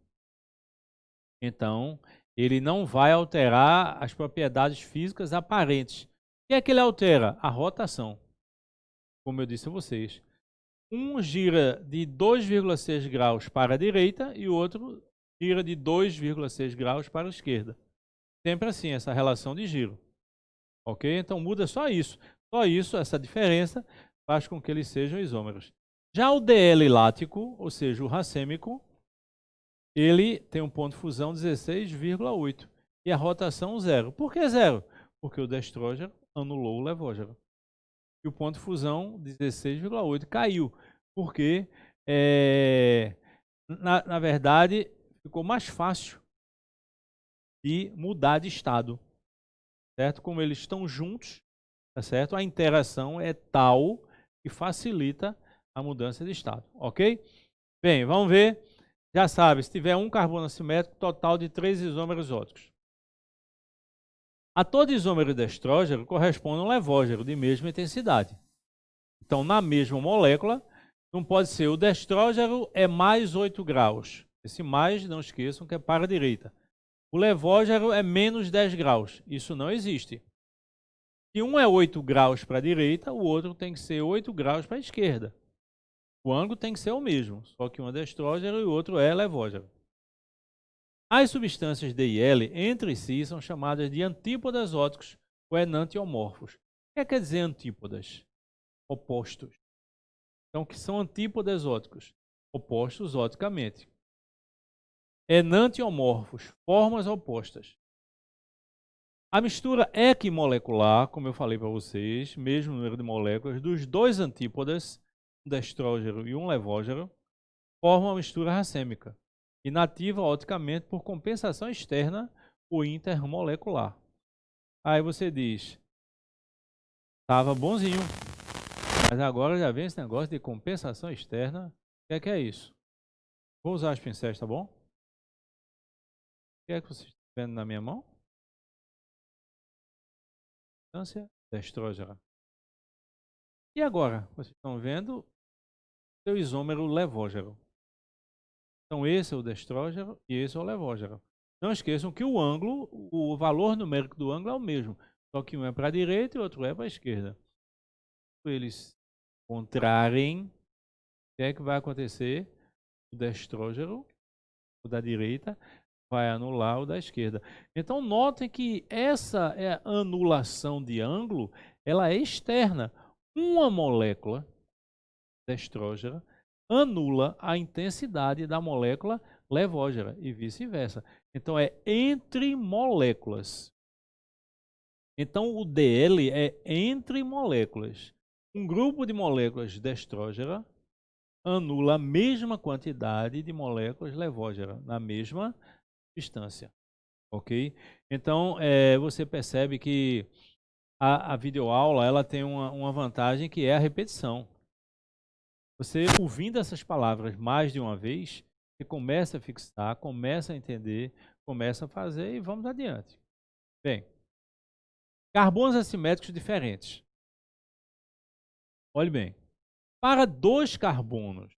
Speaker 1: Então, ele não vai alterar as propriedades físicas aparentes. O que é que ele altera? A rotação. Como eu disse a vocês. Um gira de 2,6 graus para a direita e o outro gira de 2,6 graus para a esquerda. Sempre assim, essa relação de giro. Ok? Então muda só isso. Só isso, essa diferença, faz com que eles sejam isômeros. Já o DL lático, ou seja, o racêmico, ele tem um ponto de fusão 16,8 e a rotação 0. Por que 0? Porque o destrógeno anulou o levógeno. E o ponto de fusão 16,8 caiu, porque, na verdade, ficou mais fácil de mudar de estado, certo? Como eles estão juntos, tá certo? A interação é tal que facilita a mudança de estado, ok? Bem, vamos ver. Já sabe, se tiver um carbono assimétrico, total de 3 isômeros óticos. A todo isômero de estrógeno corresponde a um levógeno de mesma intensidade. Então, na mesma molécula, não pode ser o destrógeno é mais 8 graus. Esse mais, não esqueçam que é para a direita. O levógeno é menos 10 graus. Isso não existe. Se um é 8 graus para a direita, o outro tem que ser 8 graus para a esquerda. O ângulo tem que ser o mesmo, só que um é destrógeno e o outro é levógeno. As substâncias D e L entre si são chamadas de antípodas óticos ou enantiomorfos. O que quer dizer antípodas? Opostos. Então, que são antípodas óticos? Opostos oticamente. Enantiomorfos, formas opostas. A mistura equimolecular, como eu falei para vocês, mesmo número de moléculas, dos dois antípodas, destrógeno e um levógeno formam uma mistura racêmica, inativa oticamente por compensação externa ou intermolecular. Aí você diz, estava bonzinho, mas agora já vem esse negócio de compensação externa. O que é isso? Vou usar os pincéis, tá bom? O que é que vocês estão vendo na minha mão? Substância destrógena. E agora? Vocês estão vendo seu isômero levógeno. Então esse é o destrógeno e esse é o levógeno. Não esqueçam que o ângulo, o valor numérico do ângulo é o mesmo, só que um é para a direita e o outro é para a esquerda. Se eles encontrarem, o que é que vai acontecer? O destrógeno, o da direita, vai anular o da esquerda. Então notem que essa anulação de ângulo, ela é externa. Uma molécula destrógena anula a intensidade da molécula levógena e vice-versa. Então é entre moléculas. Então o DL é entre moléculas. Um grupo de moléculas destrógena anula a mesma quantidade de moléculas levógena na mesma distância. Ok? Então você percebe que a videoaula ela tem uma vantagem que é a repetição. Você ouvindo essas palavras mais de uma vez, você começa a fixar, começa a entender, começa a fazer e vamos adiante. Bem, carbonos assimétricos diferentes. Olhe bem, para dois carbonos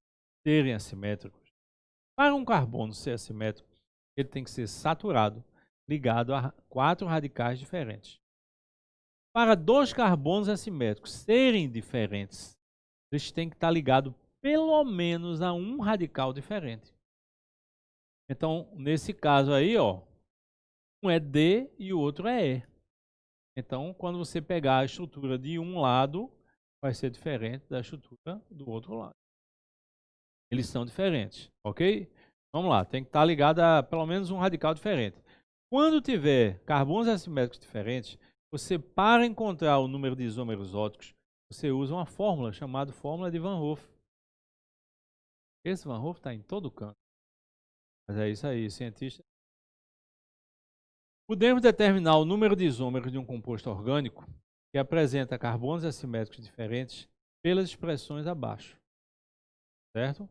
Speaker 1: serem assimétricos, para um carbono ser assimétrico, ele tem que ser saturado, ligado a 4 radicais diferentes. Para dois carbonos assimétricos serem diferentes, eles têm que estar ligados pelo menos a um radical diferente. Então, nesse caso aí, ó, um é D e o outro é E. Então, quando você pegar a estrutura de um lado, vai ser diferente da estrutura do outro lado. Eles são diferentes, ok? Vamos lá, tem que estar ligado a pelo menos um radical diferente. Quando tiver carbonos assimétricos diferentes, você, para encontrar o número de isômeros óticos, você usa uma fórmula chamada fórmula de Van Hoff. Esse Van Hoff está em todo canto. Mas é isso aí, cientista. Podemos determinar o número de isômeros de um composto orgânico que apresenta carbonos assimétricos diferentes pelas expressões abaixo. Certo?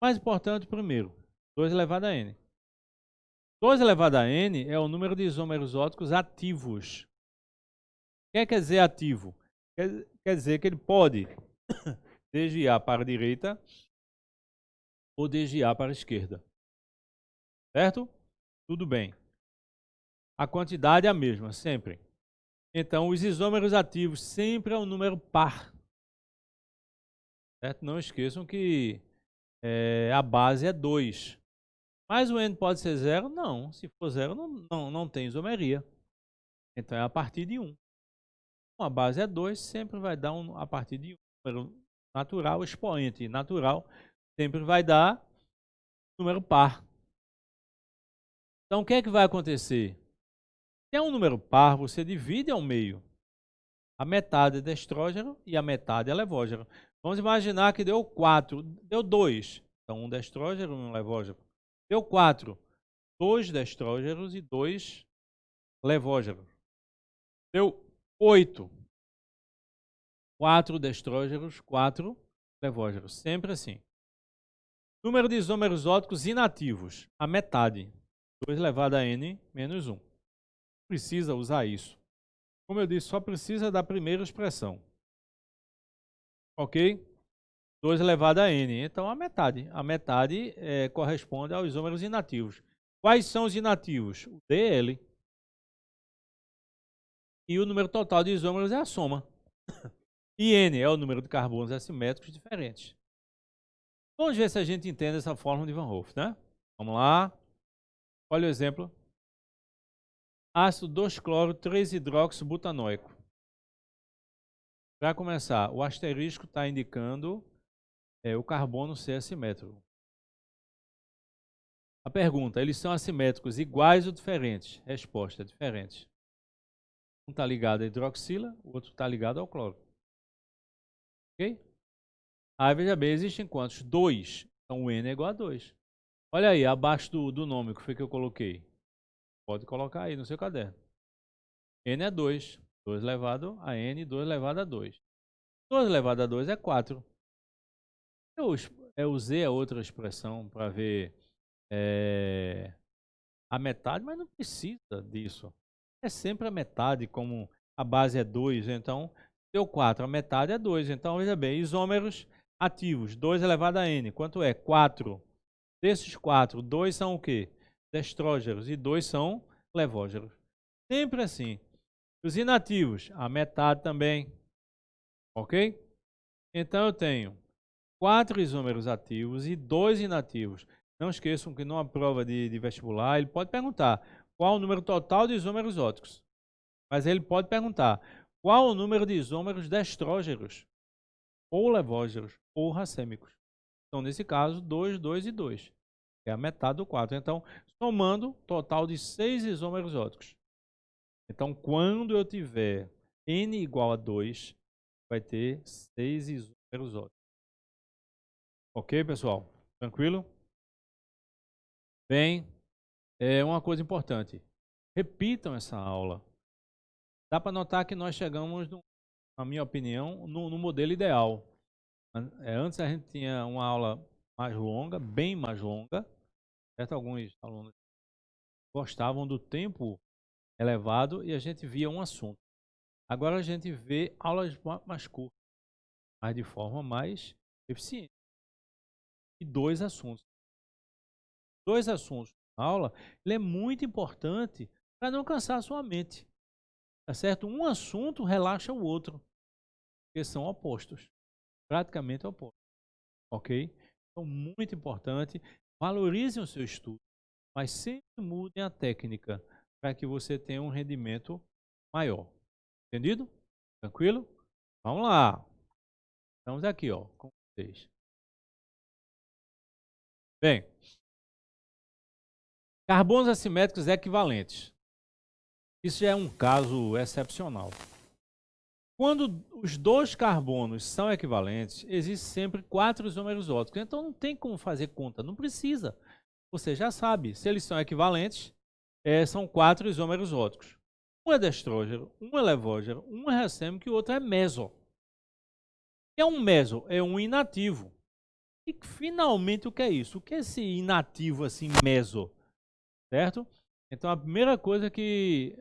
Speaker 1: Mais importante, primeiro, 2 elevado a n. 2 elevado a n é o número de isômeros óticos ativos. O que quer dizer ativo? Quer dizer que ele pode desviar para a direita ou desviar para a esquerda. Certo? Tudo bem. A quantidade é a mesma, sempre. Então, os isômeros ativos sempre é um número par. Certo? Não esqueçam que a base é 2. Mas o N pode ser 0? Não. Se for 0, não tem isomeria. Então, é a partir de 1. A base é 2, sempre vai dar a partir de 1. Número natural, expoente natural, sempre vai dar número par. Então, o que é que vai acontecer? Se é um número par, você divide ao meio. A metade é destrógeno e a metade é levógeno. Vamos imaginar que deu 4, deu 2. Então, um destrógeno e um levógeno. Deu 4. 2 destrógenos e 2 levógenos. Deu 8. 4 destrógenos, 4 levógenos. Sempre assim. Número de isômeros óticos inativos. A metade. 2 elevado a n menos 1. Precisa usar isso. Como eu disse, só precisa da primeira expressão. Ok? 2 elevado a n. Então, a metade. A metade corresponde aos isômeros inativos. Quais são os inativos? O DL. E o número total de isômeros é a soma. E N é o número de carbonos assimétricos diferentes. Vamos ver se a gente entende essa fórmula de Van Hoff, né? Vamos lá. Olha o exemplo. Ácido 2-cloro 3-hidroxibutanoico. Para começar, o asterisco está indicando o carbono ser assimétrico. A pergunta, eles são assimétricos iguais ou diferentes? Resposta, diferentes. Um está ligado à hidroxila, o outro está ligado ao cloro. Ok? Aí, veja bem, existem quantos? 2. Então, o N é igual a 2. Olha aí, abaixo do nome que foi que eu coloquei. Pode colocar aí no seu caderno. N é 2. 2 elevado a N, 2 elevado a 2. 2 elevado a 2 é 4. Eu usei a outra expressão para ver a metade, mas não precisa disso. É sempre a metade, como a base é 2, então deu 4. A metade é 2. Então, veja bem, isômeros ativos, 2 elevado a N. Quanto é? 4. Desses 4, 2 são o quê? Destrógeros e 2 são levógeros. Sempre assim. Os inativos, a metade também. Ok? Então eu tenho 4 isômeros ativos e 2 inativos. Não esqueçam que numa prova de vestibular, ele pode perguntar qual o número total de isômeros óticos. Mas ele pode perguntar qual o número de isômeros destrógeros, ou levógeros, ou racêmicos. Então, nesse caso, 2, 2 e 2. É a metade do 4. Então, somando, total de 6 isômeros óticos. Então, quando eu tiver N igual a 2, vai ter 6 isômeros óticos. Ok, pessoal? Tranquilo? Bem, uma coisa importante. Repitam essa aula. Dá para notar que nós chegamos, na minha opinião, no modelo ideal. Antes a gente tinha uma aula mais longa, bem mais longa. Certo? Alguns alunos gostavam do tempo elevado e a gente via um assunto. Agora a gente vê aulas mais curtas, mas de forma mais eficiente. E 2 assuntos. 2 assuntos na aula, ele é muito importante para não cansar a sua mente. Tá certo? Um assunto relaxa o outro, porque são opostos, praticamente opostos. Ok? Então, muito importante, valorizem o seu estudo, mas sempre mudem a técnica para que você tenha um rendimento maior. Entendido? Tranquilo? Vamos lá. Estamos aqui, ó, com vocês. Bem, carbonos assimétricos equivalentes. Isso já é um caso excepcional. Quando os 2 carbonos são equivalentes, existe sempre 4 isômeros óticos. Então não tem como fazer conta, não precisa. Você já sabe, se eles são equivalentes, são 4 isômeros óticos. Um é destrógeno, um é levógeno, um é racêmico e o outro é meso. O que é um meso? É um inativo. E finalmente o que é isso? O que é esse inativo assim, meso? Certo? Então a primeira coisa que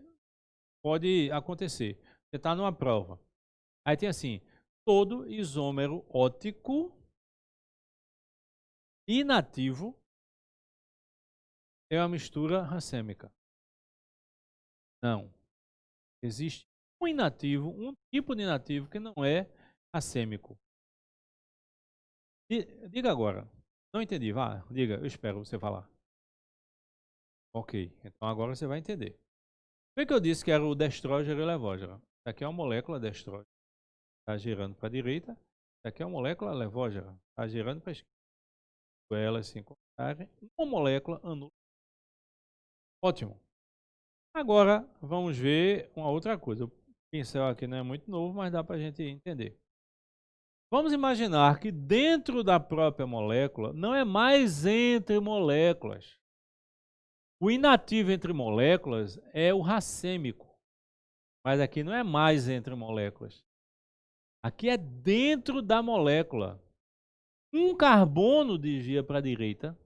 Speaker 1: pode acontecer, você está numa prova. Aí tem assim, todo isômero ótico inativo é uma mistura racêmica. Não. Existe um inativo, um tipo de inativo que não é racêmico. Diga agora. Não entendi. Vá, diga. Eu espero você falar. Ok. Então agora você vai entender. Por que eu disse que era o destrógeno e o levógeno? Isso aqui é uma molécula destrógeno. Está girando para a direita. Isso aqui é uma molécula levógeno. Está girando para a esquerda. Elas se encontrarem. Uma molécula anula. Ótimo. Agora vamos ver uma outra coisa. O pincel aqui não é muito novo, mas dá para a gente entender. Vamos imaginar que dentro da própria molécula não é mais entre moléculas. O inativo entre moléculas é o racêmico. Mas aqui não é mais entre moléculas. Aqui é dentro da molécula. Um carbono desvia para a direita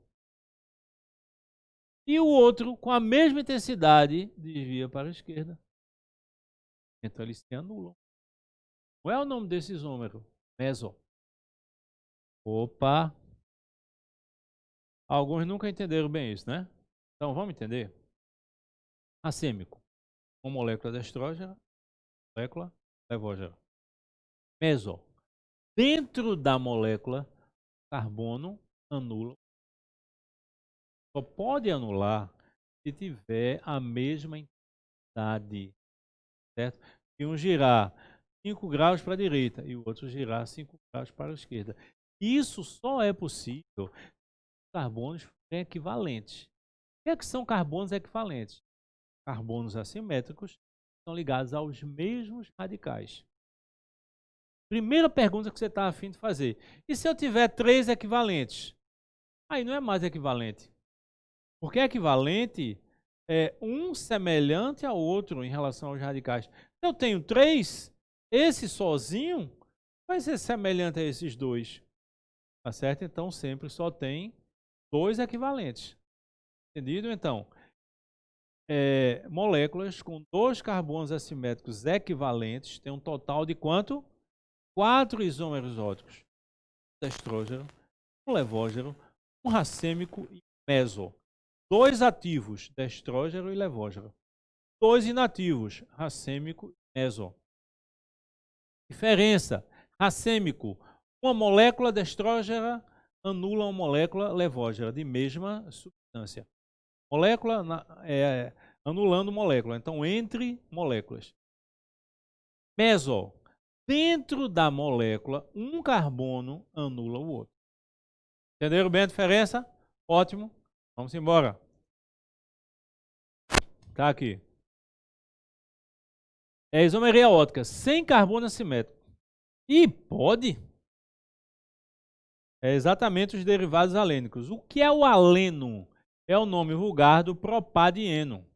Speaker 1: e o outro, com a mesma intensidade, desvia para a esquerda. Então eles se anulam. Qual é o nome desse isômero? Meso. Opa! Alguns nunca entenderam bem isso, né? Então vamos entender? Racêmico. Uma molécula destrógena, molécula levógena. Meso. Dentro da molécula, carbono anula. Só pode anular se tiver a mesma intensidade, certo? E um girar 5 graus para a direita e o outro girar 5 graus para a esquerda. Isso só é possível se os carbonos forem equivalentes. O que são carbonos equivalentes? Carbonos assimétricos são ligados aos mesmos radicais. Primeira pergunta que você está a fim de fazer. E se eu tiver 3 equivalentes? Aí não é mais equivalente. Porque equivalente é um semelhante ao outro em relação aos radicais. Se eu tenho 3, esse sozinho vai ser semelhante a esses 2. Tá certo? Então sempre só tem 2 equivalentes. Entendido? Então, moléculas com 2 carbonos assimétricos equivalentes têm um total de quanto? 4 isômeros óticos. Estrógeno, um levógeno, um racêmico e um meso. 2 ativos, estrógeno e levógeno. 2 inativos, racêmico e meso. Diferença: racêmico, uma molécula estrógena anula uma molécula levógena de mesma substância. Molécula anulando molécula. Então, entre moléculas. Meso, dentro da molécula, um carbono anula o outro. Entenderam bem a diferença? Ótimo. Vamos embora. Tá aqui. É isomeria ótica sem carbono assimétrico. E pode. É exatamente os derivados alênicos. O que é o aleno? É o nome vulgar do propadieno.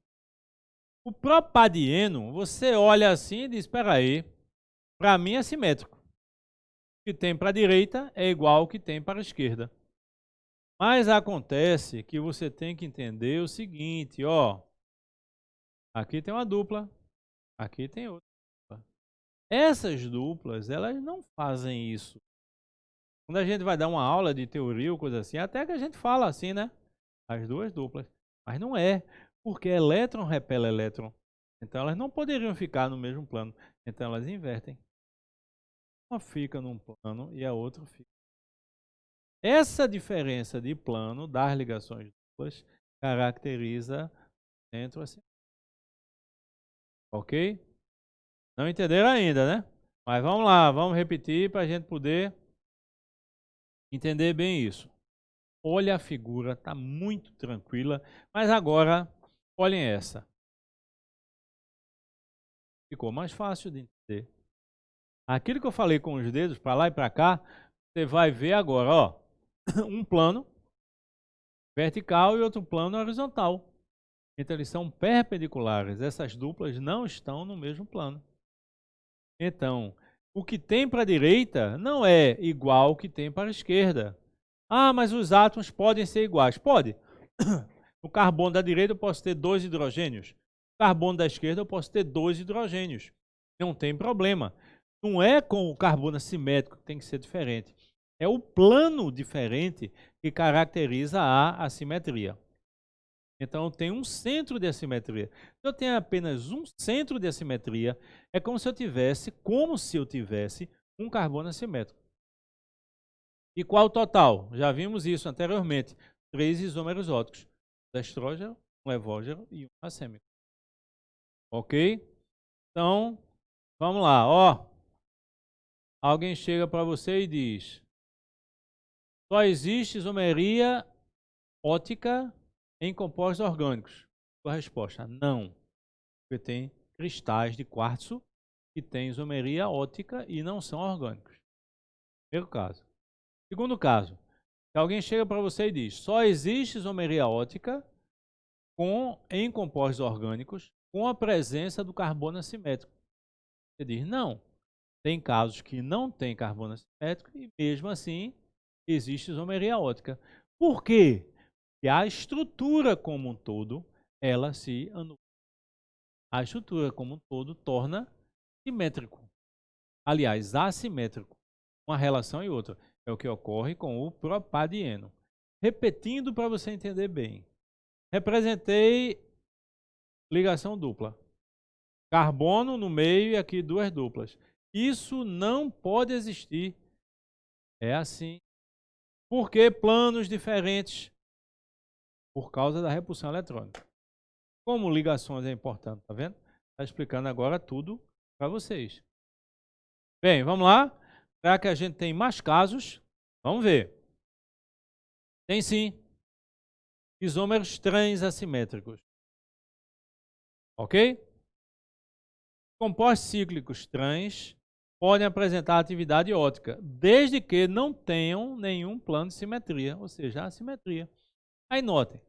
Speaker 1: O propadieno, você olha assim e diz, espera aí, para mim é simétrico. O que tem para a direita é igual ao que tem para a esquerda. Mas acontece que você tem que entender o seguinte, ó. Aqui tem uma dupla, aqui tem outra. Essas duplas, elas não fazem isso. Quando a gente vai dar uma aula de teoria ou coisa assim, até que a gente fala assim, né? As duas duplas. Mas não é, porque elétron repele elétron. Então elas não poderiam ficar no mesmo plano. Então elas invertem. Uma fica num plano e a outra fica. Essa diferença de plano das ligações duplas caracteriza o centro assim. Ok? Não entenderam ainda, né? Mas vamos lá, vamos repetir para a gente poder entender bem isso. Olha a figura, está muito tranquila. Mas agora, olhem essa. Ficou mais fácil de entender. Aquilo que eu falei com os dedos para lá e para cá, você vai ver agora, ó, um plano vertical e outro plano horizontal. Então eles são perpendiculares. Essas duplas não estão no mesmo plano. Então, o que tem para a direita não é igual ao que tem para a esquerda. Ah, mas os átomos podem ser iguais. Pode. No carbono da direita eu posso ter 2 hidrogênios. No carbono da esquerda eu posso ter 2 hidrogênios. Não tem problema. Não é com o carbono assimétrico que tem que ser diferente. É o plano diferente que caracteriza a assimetria. Então, tem um centro de assimetria. Se eu tenho apenas um centro de assimetria, é como se eu tivesse um carbono assimétrico. E qual o total? Já vimos isso anteriormente. 3 isômeros óticos. Estrógeno, um levógeno e um racêmico. Ok? Então, vamos lá. Ó, alguém chega para você e diz: só existe isomeria ótica em compostos orgânicos. Sua resposta: não. Porque tem cristais de quartzo que têm isomeria ótica e não são orgânicos. Primeiro caso. Segundo caso, se alguém chega para você e diz: só existe isomeria ótica em compostos orgânicos com a presença do carbono assimétrico. Você diz: não. Tem casos que não tem carbono assimétrico e mesmo assim existe isomeria ótica. Por quê? Porque a estrutura como um todo, ela se anula. A estrutura como um todo torna simétrico. Aliás, assimétrico. Uma relação e outra. É o que ocorre com o propadieno. Repetindo para você entender bem. Representei ligação dupla. Carbono no meio e aqui 2 duplas. Isso não pode existir. É assim. Por que planos diferentes? Por causa da repulsão eletrônica. Como ligações é importante, tá vendo? Está explicando agora tudo para vocês. Bem, vamos lá. Será que a gente tem mais casos? Vamos ver. Tem sim. Isômeros transassimétricos. Ok? Compostos cíclicos trans podem apresentar atividade ótica, desde que não tenham nenhum plano de simetria, ou seja, assimetria. Aí notem,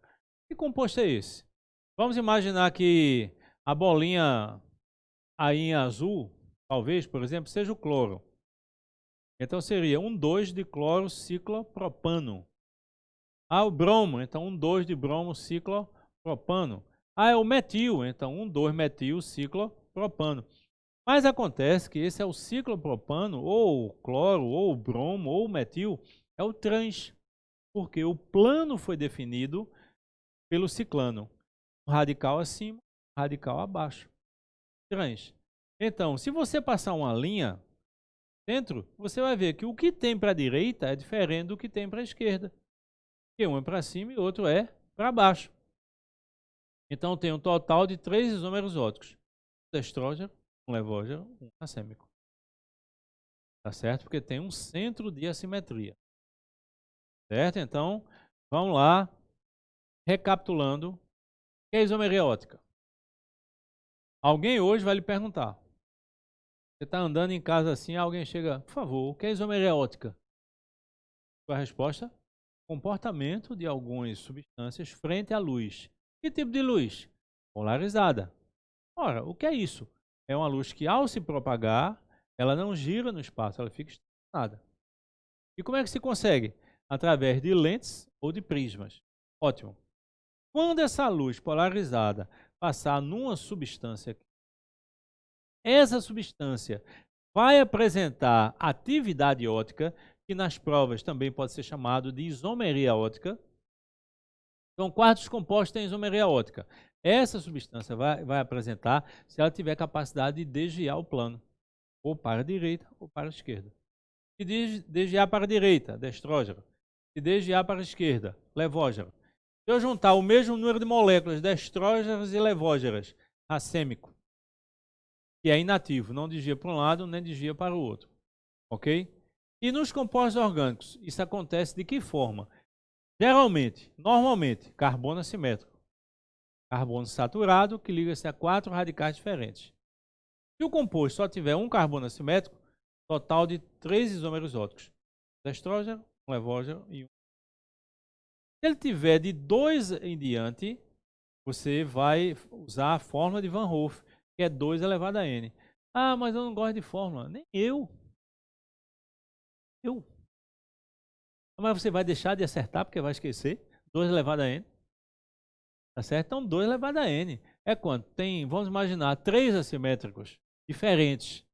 Speaker 1: que composto é esse? Vamos imaginar que a bolinha aí em azul, talvez, por exemplo, seja o cloro. Então seria 2 de cloro ciclopropano. Ah, o bromo, então 2 de bromo ciclopropano. Ah, é o metil, então 2 metil ciclopropano. Mas acontece que esse é o ciclopropano, ou o cloro, ou o bromo, ou o metil, é o trans, porque o plano foi definido pelo ciclano. Radical acima, radical abaixo. Trans. Então, se você passar uma linha dentro, você vai ver que o que tem para a direita é diferente do que tem para a esquerda. Porque um é para cima e o outro é para baixo. Então, tem um total de 3 isômeros óticos. Um destrógeno, um levógeno, um racêmico. Tá certo? Porque tem um centro de assimetria. Certo? Então, vamos lá. Recapitulando. O que é isomeria ótica? Alguém hoje vai lhe perguntar. Você está andando em casa assim, alguém chega, por favor, o que é isomeria ótica? Qual a resposta? Comportamento de algumas substâncias frente à luz. Que tipo de luz? Polarizada. Ora, o que é isso? É uma luz que, ao se propagar, ela não gira no espaço, ela fica estacionada. E como é que se consegue? Através de lentes ou de prismas. Ótimo. Quando essa luz polarizada passar numa substância, essa substância vai apresentar atividade ótica, que nas provas também pode ser chamado de isomeria ótica. Então, quartos compostos têm isomeria ótica. Essa substância vai apresentar se ela tiver capacidade de desviar o plano, ou para a direita ou para a esquerda. Se desviar para a direita, destrógeno. Se desviar para a esquerda, levógeno. Se eu juntar o mesmo número de moléculas, destrógenas e levógenas, racêmico, que é inativo, não desvia para um lado, nem desvia para o outro. Ok? E nos compostos orgânicos, isso acontece de que forma? Geralmente, normalmente, carbono assimétrico. Carbono saturado que liga-se a 4 radicais diferentes. Se o composto só tiver um carbono assimétrico, total de 3 isômeros óticos. Destrógeno, um levógeno e um. Se ele tiver de 2 em diante, você vai usar a fórmula de Van Hoff, que é 2 elevado a n. Ah, mas eu não gosto de fórmula. Nem eu. Mas você vai deixar de acertar porque vai esquecer. 2 elevado a n. Tá certo? Então, 2 elevado a n. É quanto? Tem, vamos imaginar, 3 assimétricos diferentes.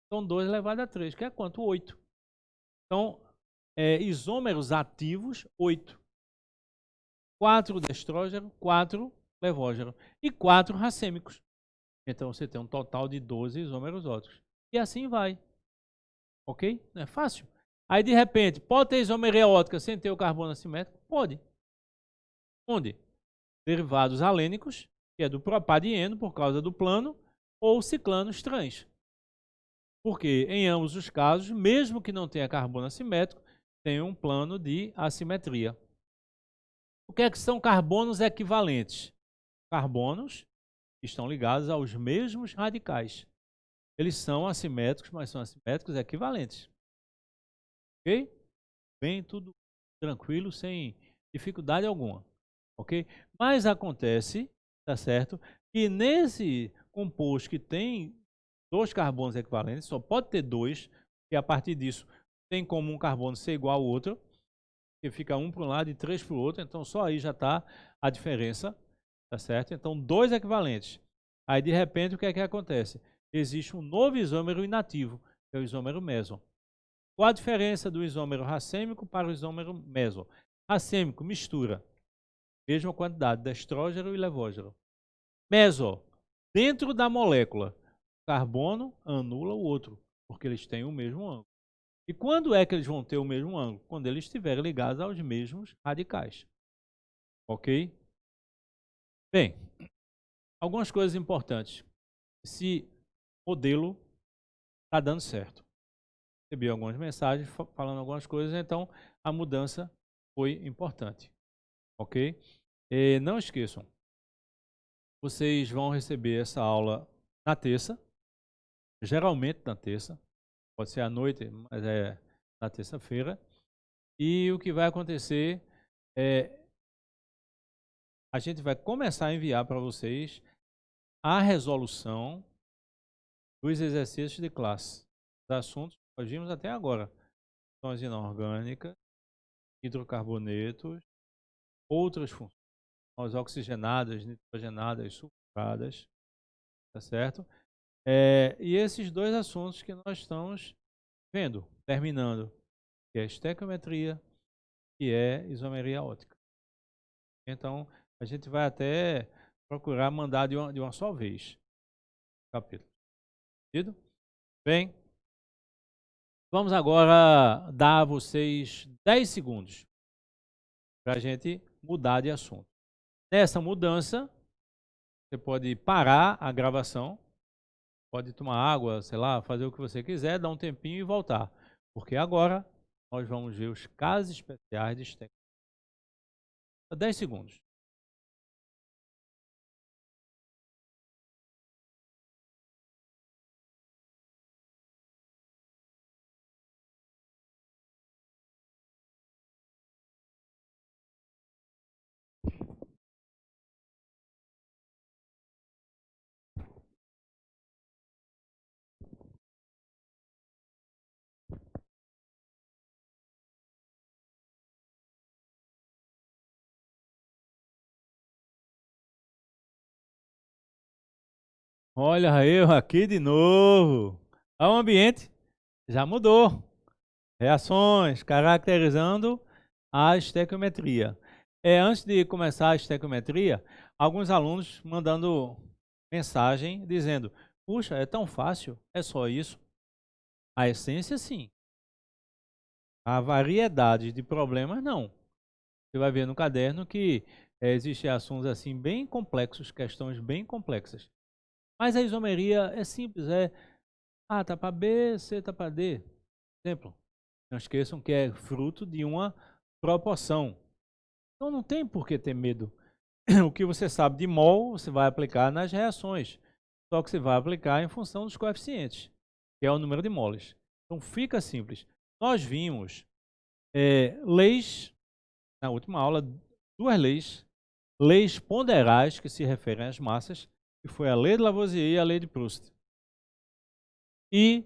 Speaker 1: Então, 2 elevado a 3, que é quanto? 8. Então, isômeros ativos, 8. 4 destrógeno, 4 levógeno e 4 racêmicos. Então, você tem um total de 12 isômeros óticos. E assim vai. Ok? Não é fácil? Aí, de repente, pode ter isomeria ótica sem ter o carbono assimétrico? Pode. Onde? Derivados alênicos, que é do propadieno, por causa do plano, ou ciclanos trans. Porque, em ambos os casos, mesmo que não tenha carbono assimétrico, tem um plano de assimetria. O que é que são carbonos equivalentes? Carbonos que estão ligados aos mesmos radicais. Eles são assimétricos, mas são assimétricos equivalentes. Ok? Bem, tudo tranquilo, sem dificuldade alguma. Ok? Mas acontece, tá certo, que nesse composto que tem 2 carbonos equivalentes, só pode ter 2, e a partir disso tem como um carbono ser igual ao outro, que fica um para um lado e 3 para o outro, então só aí já está a diferença, tá certo? Então 2 equivalentes. Aí de repente o que é que acontece? Existe um novo isômero inativo, que é o isômero meso. Qual a diferença do isômero racêmico para o isômero meso? Racêmico, mistura. Mesma quantidade de estrógeno e levógeno. Meso, dentro da molécula, carbono anula o outro, porque eles têm o mesmo ângulo. E quando é que eles vão ter o mesmo ângulo? Quando eles estiverem ligados aos mesmos radicais. Ok? Bem, algumas coisas importantes. Esse modelo está dando certo. Recebi algumas mensagens falando algumas coisas, então a mudança foi importante. Ok? E não esqueçam, vocês vão receber essa aula na terça, geralmente na terça. pode ser à noite, mas é na terça-feira. E o que vai acontecer é a gente vai começar a enviar para vocês a resolução dos exercícios de classe, dos assuntos que nós vimos até agora. Funções inorgânicas, hidrocarbonetos, outras funções oxigenadas, nitrogenadas, sulfuradas, tá certo? E esses dois assuntos que nós estamos vendo, terminando, que é estequiometria e é isomeria óptica. Então, a gente vai até procurar mandar de uma só vez o capítulo. Entendido? Bem, vamos agora dar a vocês 10 segundos para a gente mudar de assunto. Nessa mudança, você pode parar a gravação, pode tomar água, sei lá, fazer o que você quiser, dar um tempinho e voltar. Porque agora nós vamos ver os casos especiais de estequiometria. 10 segundos. Olha eu aqui de novo. Olha o ambiente, já mudou. Reações caracterizando a estequiometria. Antes de começar a estequiometria, alguns alunos mandando mensagem dizendo: puxa, é tão fácil, é só isso. A essência, sim. A variedade de problemas, não. Você vai ver no caderno que existem assuntos assim bem complexos, questões bem complexas. Mas a isomeria é simples, é A está para B, C está para D. Exemplo. Não esqueçam que é fruto de uma proporção. Então não tem por que ter medo. O que você sabe de mol, você vai aplicar nas reações. Só que você vai aplicar em função dos coeficientes, que é o número de moles. Então fica simples. Nós vimos leis, na última aula, duas leis ponderais que se referem às massas, que foi a lei de Lavoisier e a lei de Proust. E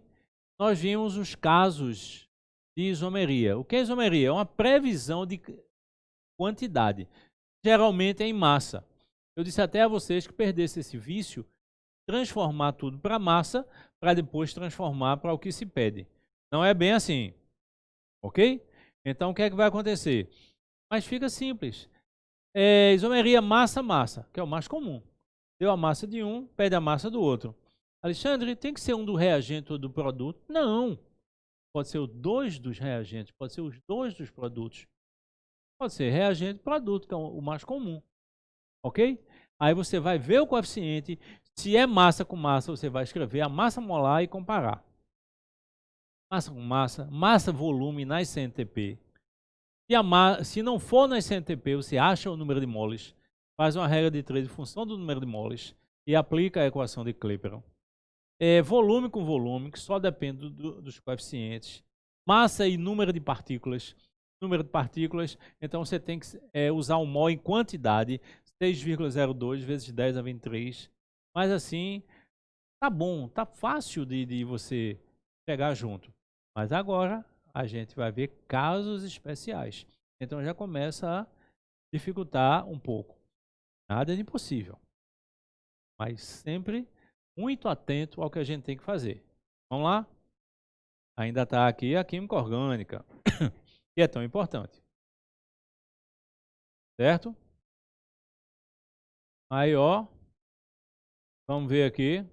Speaker 1: nós vimos os casos de isomeria. O que é isomeria? É uma previsão de quantidade, geralmente é em massa. Eu disse até a vocês que perdesse esse vício, transformar tudo para massa, para depois transformar para o que se pede. Não é bem assim, ok? Então o que é que vai acontecer? Mas fica simples. Isomeria massa-massa, que é o mais comum. Deu a massa de um, pede a massa do outro. Alexandre, tem que ser um do reagente ou do produto? Não. Pode ser os dois dos reagentes, pode ser os dois dos produtos. Pode ser reagente e produto, que é o mais comum. Ok? Aí você vai ver o coeficiente. Se é massa com massa, você vai escrever a massa molar e comparar. Massa com massa, massa-volume nas CNTP. Se não for nas CNTP, você acha o número de moles, faz uma regra de 3 em função do número de moles e aplica a equação de Clapeyron. Volume com volume, que só depende dos coeficientes. Massa e número de partículas. Número de partículas, então você tem que usar um mol em quantidade, 6,02 vezes 10 a 23. Mas assim, tá bom, tá fácil de você pegar junto. Mas agora a gente vai ver casos especiais. Então já começa a dificultar um pouco. Nada de impossível. Mas sempre muito atento ao que a gente tem que fazer. Vamos lá? Ainda está aqui a química orgânica, que é tão importante. Certo? Aí, ó, vamos ver aqui.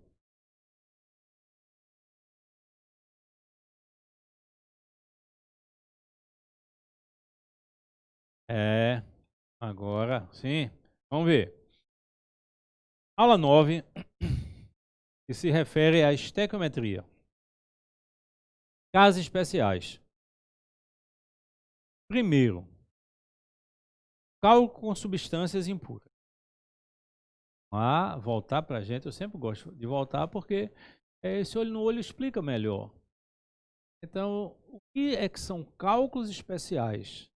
Speaker 1: Agora sim. Vamos ver. Aula 9, que se refere à estequiometria. Casos especiais. Primeiro, cálculo com substâncias impuras. Voltar para a gente, eu sempre gosto de voltar porque esse olho no olho explica melhor. Então, o que é que são cálculos especiais?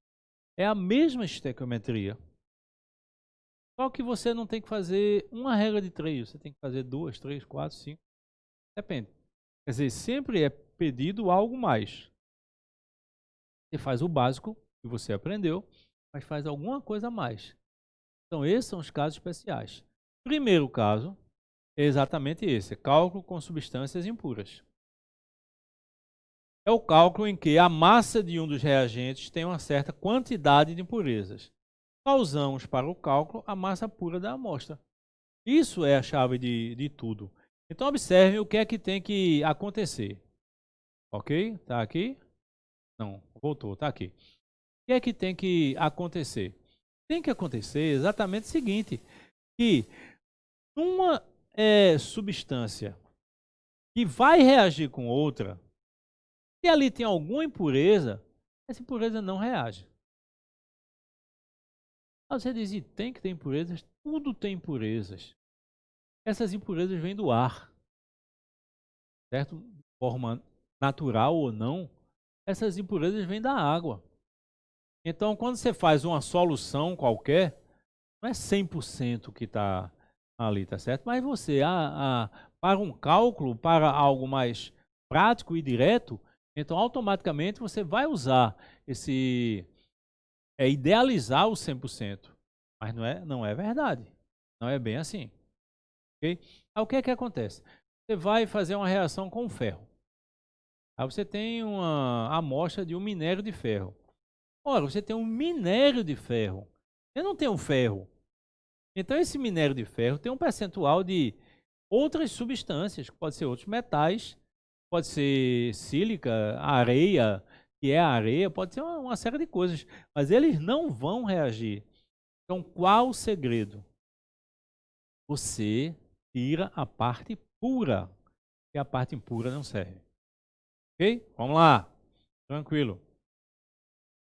Speaker 1: É a mesma estequiometria, só que você não tem que fazer uma regra de 3, você tem que fazer 2, 3, 4, 5, depende. Quer dizer, sempre é pedido algo mais. Você faz o básico que você aprendeu, mas faz alguma coisa a mais. Então, esses são os casos especiais. Primeiro caso é exatamente esse, cálculo com substâncias impuras. É o cálculo em que a massa de um dos reagentes tem uma certa quantidade de impurezas. Só usamos para o cálculo a massa pura da amostra. Isso é a chave de tudo. Então, observe o que é que tem que acontecer. Ok? Está aqui? Não, voltou, está aqui. O que é que tem que acontecer? Tem que acontecer exatamente o seguinte, que uma substância que vai reagir com outra, se ali tem alguma impureza, essa impureza não reage. Você diz, e tem que ter impurezas? Tudo tem impurezas. Essas impurezas vêm do ar, certo? De forma natural ou não, essas impurezas vêm da água. Então, quando você faz uma solução qualquer, não é 100% que está ali, tá certo? Mas você, para um cálculo, para algo mais prático e direto, então automaticamente você vai usar idealizar o 100%. Mas não é verdade. Não é bem assim. Okay? Aí o que é que acontece? Você vai fazer uma reação com ferro. Aí você tem uma amostra de um minério de ferro. Ora, você tem um minério de ferro. Você não tem um ferro. Então, esse minério de ferro tem um percentual de outras substâncias, que pode ser outros metais, pode ser sílica, areia, que é a areia, pode ser uma série de coisas, mas eles não vão reagir. Então, qual o segredo? Você tira a parte pura, e a parte impura não serve. Ok? Vamos lá. Tranquilo.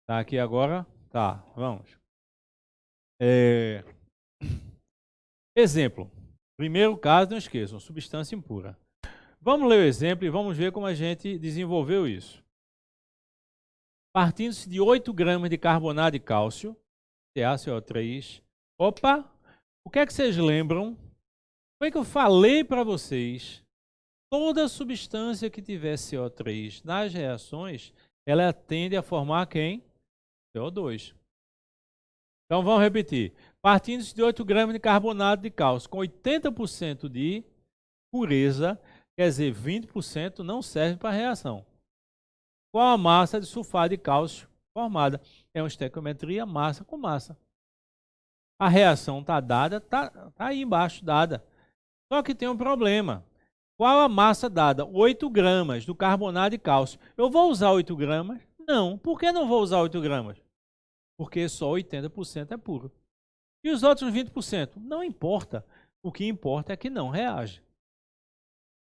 Speaker 1: Tá aqui agora? Tá, vamos. Exemplo. Primeiro caso, não esqueçam, substância impura. Vamos ler o exemplo e vamos ver como a gente desenvolveu isso. Partindo-se de 8 gramas de carbonato de cálcio, CaCO3. Opa! O que é que vocês lembram? Como é que eu falei para vocês? Toda substância que tiver CO3 nas reações, ela tende a formar quem? CO2. Então vamos repetir. Partindo-se de 8 gramas de carbonato de cálcio com 80% de pureza, quer dizer, 20% não serve para a reação. Qual a massa de sulfato de cálcio formada? É uma estequiometria massa com massa. A reação está dada, está aí embaixo dada. Só que tem um problema. Qual a massa dada? 8 gramas do carbonato de cálcio. Eu vou usar 8 gramas? Não. Por que não vou usar 8 gramas? Porque só 80% é puro. E os outros 20%? Não importa. O que importa é que não reage.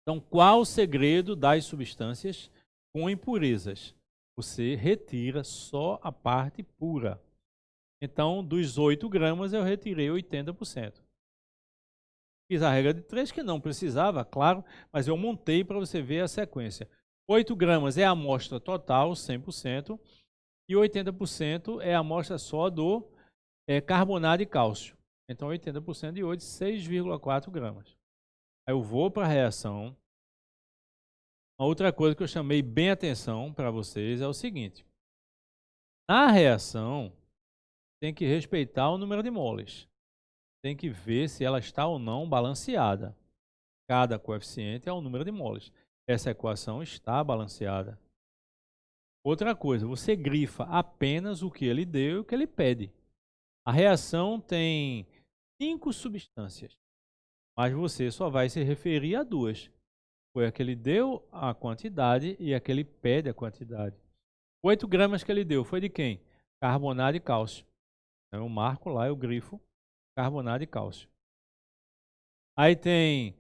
Speaker 1: Então, qual o segredo das substâncias com impurezas? Você retira só a parte pura. Então, dos 8 gramas, eu retirei 80%. Fiz a regra de 3, que não precisava, claro, mas eu montei para você ver a sequência. 8 gramas é a amostra total, 100%, e 80% é a amostra só do carbonato de cálcio. Então, 80% de 8, 6,4 gramas. Aí eu vou para a reação. Uma outra coisa que eu chamei bem atenção para vocês é o seguinte. Na reação, tem que respeitar o número de moles. Tem que ver se ela está ou não balanceada. Cada coeficiente é um número de moles. Essa equação está balanceada. Outra coisa, você grifa apenas o que ele deu e o que ele pede. A reação tem 5 substâncias, mas você só vai se referir a 2. Foi a que ele deu a quantidade e a que ele pede a quantidade. 8 gramas que ele deu foi de quem? Carbonato de cálcio. Então eu marco lá, eu grifo carbonato de cálcio. Aí tem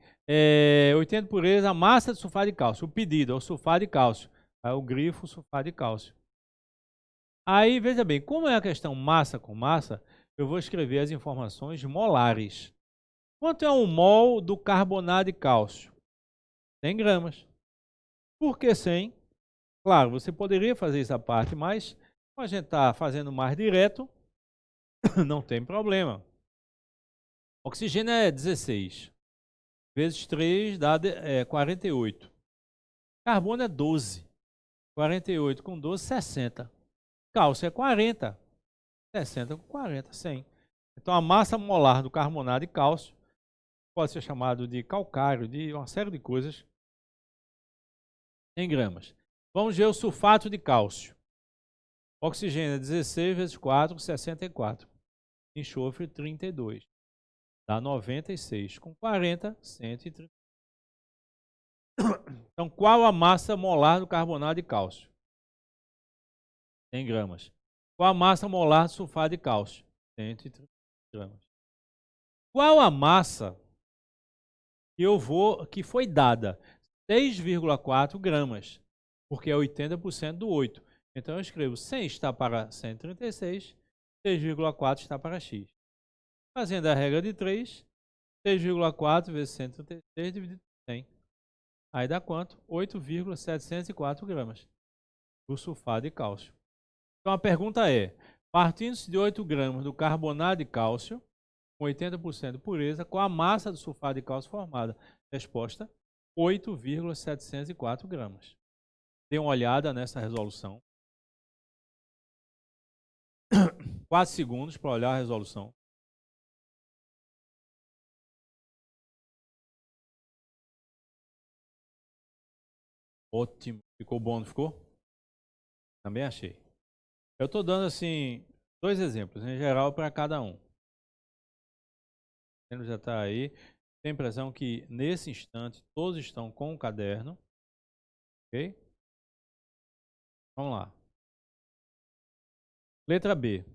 Speaker 1: 80 pureza, a massa de sulfato de cálcio. O pedido é o sulfato de cálcio. Aí eu grifo sulfato de cálcio. Aí, veja bem, como é a questão massa com massa, eu vou escrever as informações molares. Quanto é um mol do carbonato de cálcio? 100 gramas. Por que 100? Claro, você poderia fazer essa parte, mas como a gente está fazendo mais direto, não tem problema. Oxigênio é 16. Vezes 3 dá 48. Carbono é 12. 48 com 12, 60. Cálcio é 40. 60 com 40, 100. Então a massa molar do carbonato de cálcio pode ser chamado de calcário, de uma série de coisas, em gramas. Vamos ver o sulfato de cálcio. Oxigênio é 16 vezes 4, 64. Enxofre, 32. Dá 96. Com 40, 130. Então, qual a massa molar do carbonato de cálcio? Em gramas. Qual a massa molar do sulfato de cálcio? 130 gramas. Qual a massa que foi dada? 6,4 gramas, porque é 80% do 8. Então eu escrevo 100 está para 136, 6,4 está para x. Fazendo a regra de 3, 6,4 vezes 136 dividido por 100. Aí dá quanto? 8,704 gramas do sulfato de cálcio. Então a pergunta é, partindo-se de 8 gramas do carbonato de cálcio, com 80% de pureza, qual a massa do sulfato de cálcio formada? Resposta, 8,704 gramas. Dê uma olhada nessa resolução. 4 segundos para olhar a resolução. Ótimo. Ficou bom, não ficou? Também achei. Eu estou dando assim 2 exemplos, em geral, para cada um. Ele já está aí. Tem a impressão que nesse instante todos estão com o caderno. Ok? Vamos lá. Letra B.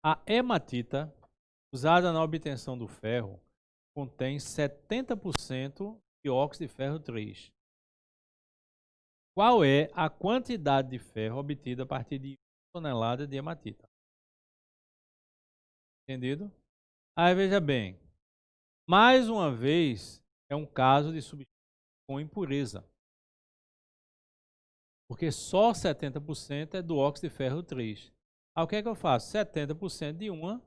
Speaker 1: A hematita, usada na obtenção do ferro, contém 70% de óxido de ferro 3. Qual é a quantidade de ferro obtida a partir de 1 tonelada de hematita? Entendido? Aí veja bem, mais uma vez é um caso de substância com impureza. Porque só 70% é do óxido de ferro 3. Aí o que é que eu faço? 70% de 1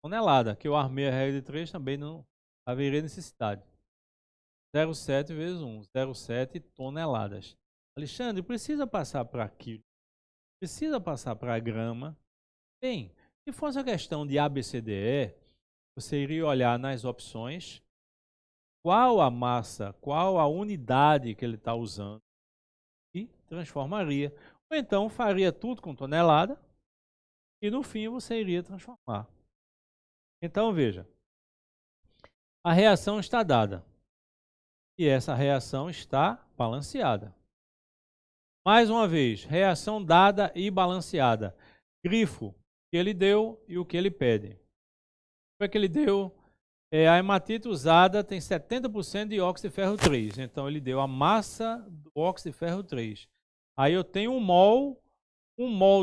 Speaker 1: tonelada, que eu armei a regra de 3, também não haveria necessidade. 0,7 vezes 1, 0,7 toneladas. Alexandre, precisa passar para quilo? Precisa passar para grama? Bem, se fosse a questão de ABCDE, você iria olhar nas opções qual a massa, qual a unidade que ele está usando e transformaria. Ou então faria tudo com tonelada e no fim você iria transformar. Então veja, a reação está dada e essa reação está balanceada. Mais uma vez, reação dada e balanceada. Grifo, o que ele deu e o que ele pede. O que ele deu? A hematita usada tem 70% de óxido de ferro 3. Então, ele deu a massa do óxido de ferro 3. Aí eu tenho 1 mol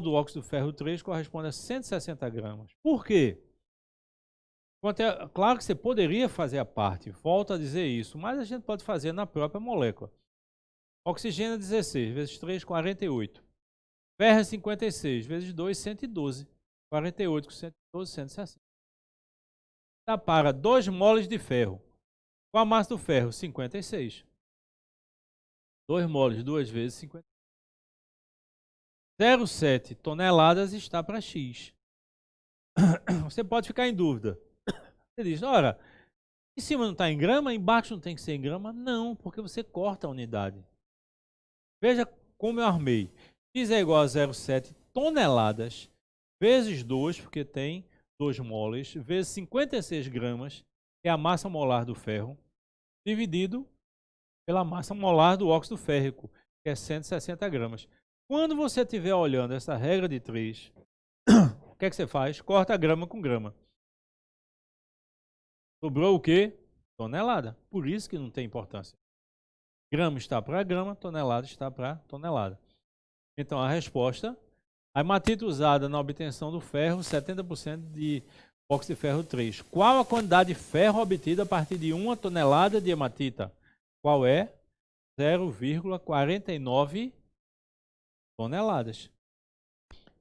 Speaker 1: do óxido de ferro 3 corresponde a 160 gramas. Por quê? Claro que você poderia fazer a parte, volto a dizer isso, mas a gente pode fazer na própria molécula. Oxigênio 16 vezes 3, 48. Ferro 56 vezes 2, 112. 48 com 112, 160. Dá para 2 moles de ferro. Qual a massa do ferro? 56. 2 moles, 2 vezes 50. 0,7 toneladas está para X. Você pode ficar em dúvida. Você diz, ora, em cima não está em grama, embaixo não tem que ser em grama? Não, porque você corta a unidade. Veja como eu armei. X é igual a 0,7 toneladas vezes 2, porque tem 2 moles, vezes 56 gramas, que é a massa molar do ferro, dividido pela massa molar do óxido férrico, que é 160 gramas. Quando você estiver olhando essa regra de 3, o que é que você faz? Corta grama com grama. Sobrou o quê? Tonelada. Por isso que não tem importância. Grama está para grama, tonelada está para tonelada. Então a resposta, a hematita usada na obtenção do ferro, 70% de óxido de ferro 3. Qual a quantidade de ferro obtida a partir de 1 tonelada de hematita? Qual é? 0,49 toneladas.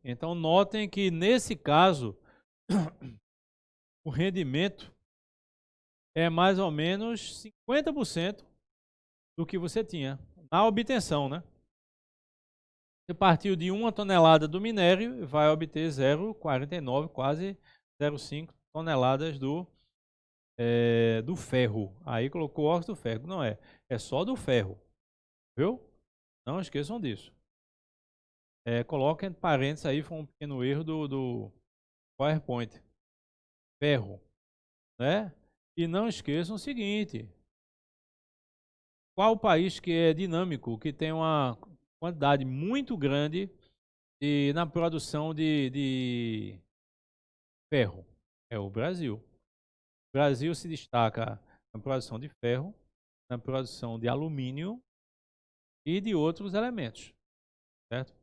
Speaker 1: Então, notem que, nesse caso, o rendimento é mais ou menos 50% do que você tinha na obtenção, né? Você partiu de 1 tonelada do minério e vai obter 0,49, quase 0,5 toneladas do ferro. Aí colocou óxido do ferro. Não é. É só do ferro. Viu? Não esqueçam disso. Coloquem entre parênteses aí, foi um pequeno erro do PowerPoint. Ferro. Né? E não esqueçam o seguinte. Qual o país que é dinâmico, que tem uma quantidade muito grande na produção de ferro? É o Brasil. O Brasil se destaca na produção de ferro, na produção de alumínio e de outros elementos, certo?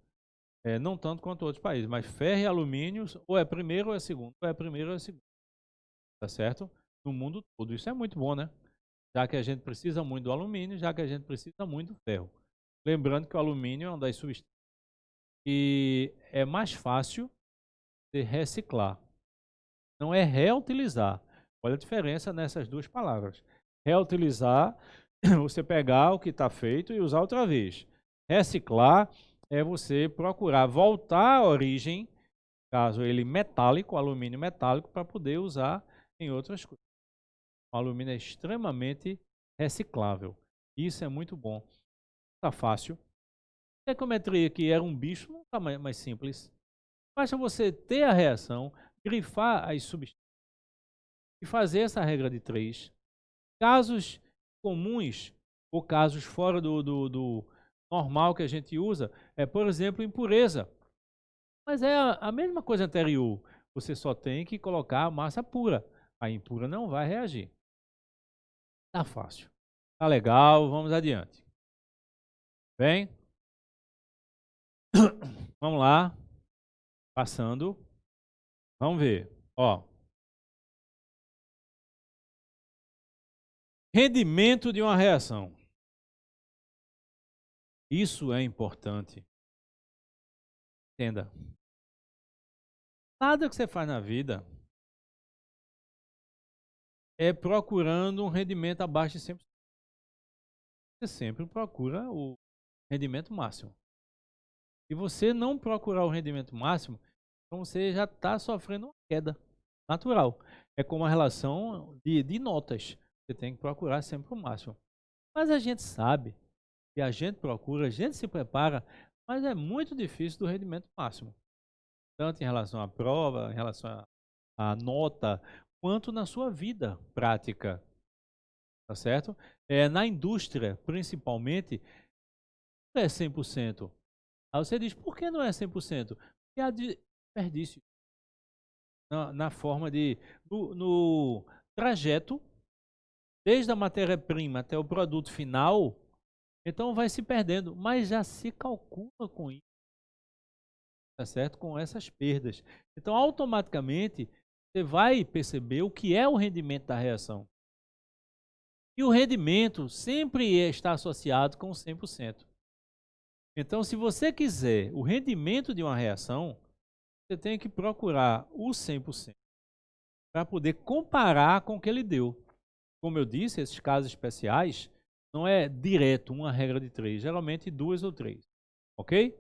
Speaker 1: Não tanto quanto outros países, mas ferro e alumínio ou é primeiro ou é segundo, ou é primeiro ou é segundo, tá certo? No mundo todo. Isso é muito bom, né? Já que a gente precisa muito do alumínio, já que a gente precisa muito do ferro. Lembrando que o alumínio é uma das substâncias que é mais fácil de reciclar. Não é reutilizar. Olha a diferença nessas duas palavras. Reutilizar, você pegar o que está feito e usar outra vez. Reciclar é você procurar voltar à origem, caso ele metálico, alumínio metálico, para poder usar em outras coisas. O alumínio é extremamente reciclável. Isso é muito bom. Está fácil. A estequiometria, que era um bicho, não está mais simples. Basta você ter a reação, grifar as substâncias e fazer essa regra de 3. Casos comuns ou casos fora do normal que a gente usa por exemplo, impureza. Mas é a mesma coisa anterior. Você só tem que colocar a massa pura. A impura não vai reagir. Tá fácil. Tá legal, vamos adiante. Bem, vamos lá. Passando. Vamos ver. Ó. Rendimento de uma reação. Isso é importante. Entenda. Nada que você faz na vida é procurando um rendimento abaixo de 100%. Você sempre procura o rendimento máximo. Se você não procurar o rendimento máximo, então você já está sofrendo uma queda natural. É como a relação de notas. Você tem que procurar sempre o máximo. Mas a gente sabe que a gente procura, a gente se prepara, mas é muito difícil do rendimento máximo. Tanto em relação à prova, em relação à nota, quanto na sua vida prática. Tá certo? Na indústria, principalmente, não é 100%. Aí você diz, por que não é 100%? Porque há desperdício na forma no trajeto, desde a matéria-prima até o produto final, então vai se perdendo, mas já se calcula com isso, tá certo? Com essas perdas. Então, automaticamente, você vai perceber o que é o rendimento da reação. E o rendimento sempre está associado com 100%. Então, se você quiser o rendimento de uma reação, você tem que procurar o 100% para poder comparar com o que ele deu. Como eu disse, esses casos especiais não é direto uma regra de 3, geralmente 2 ou 3. Ok?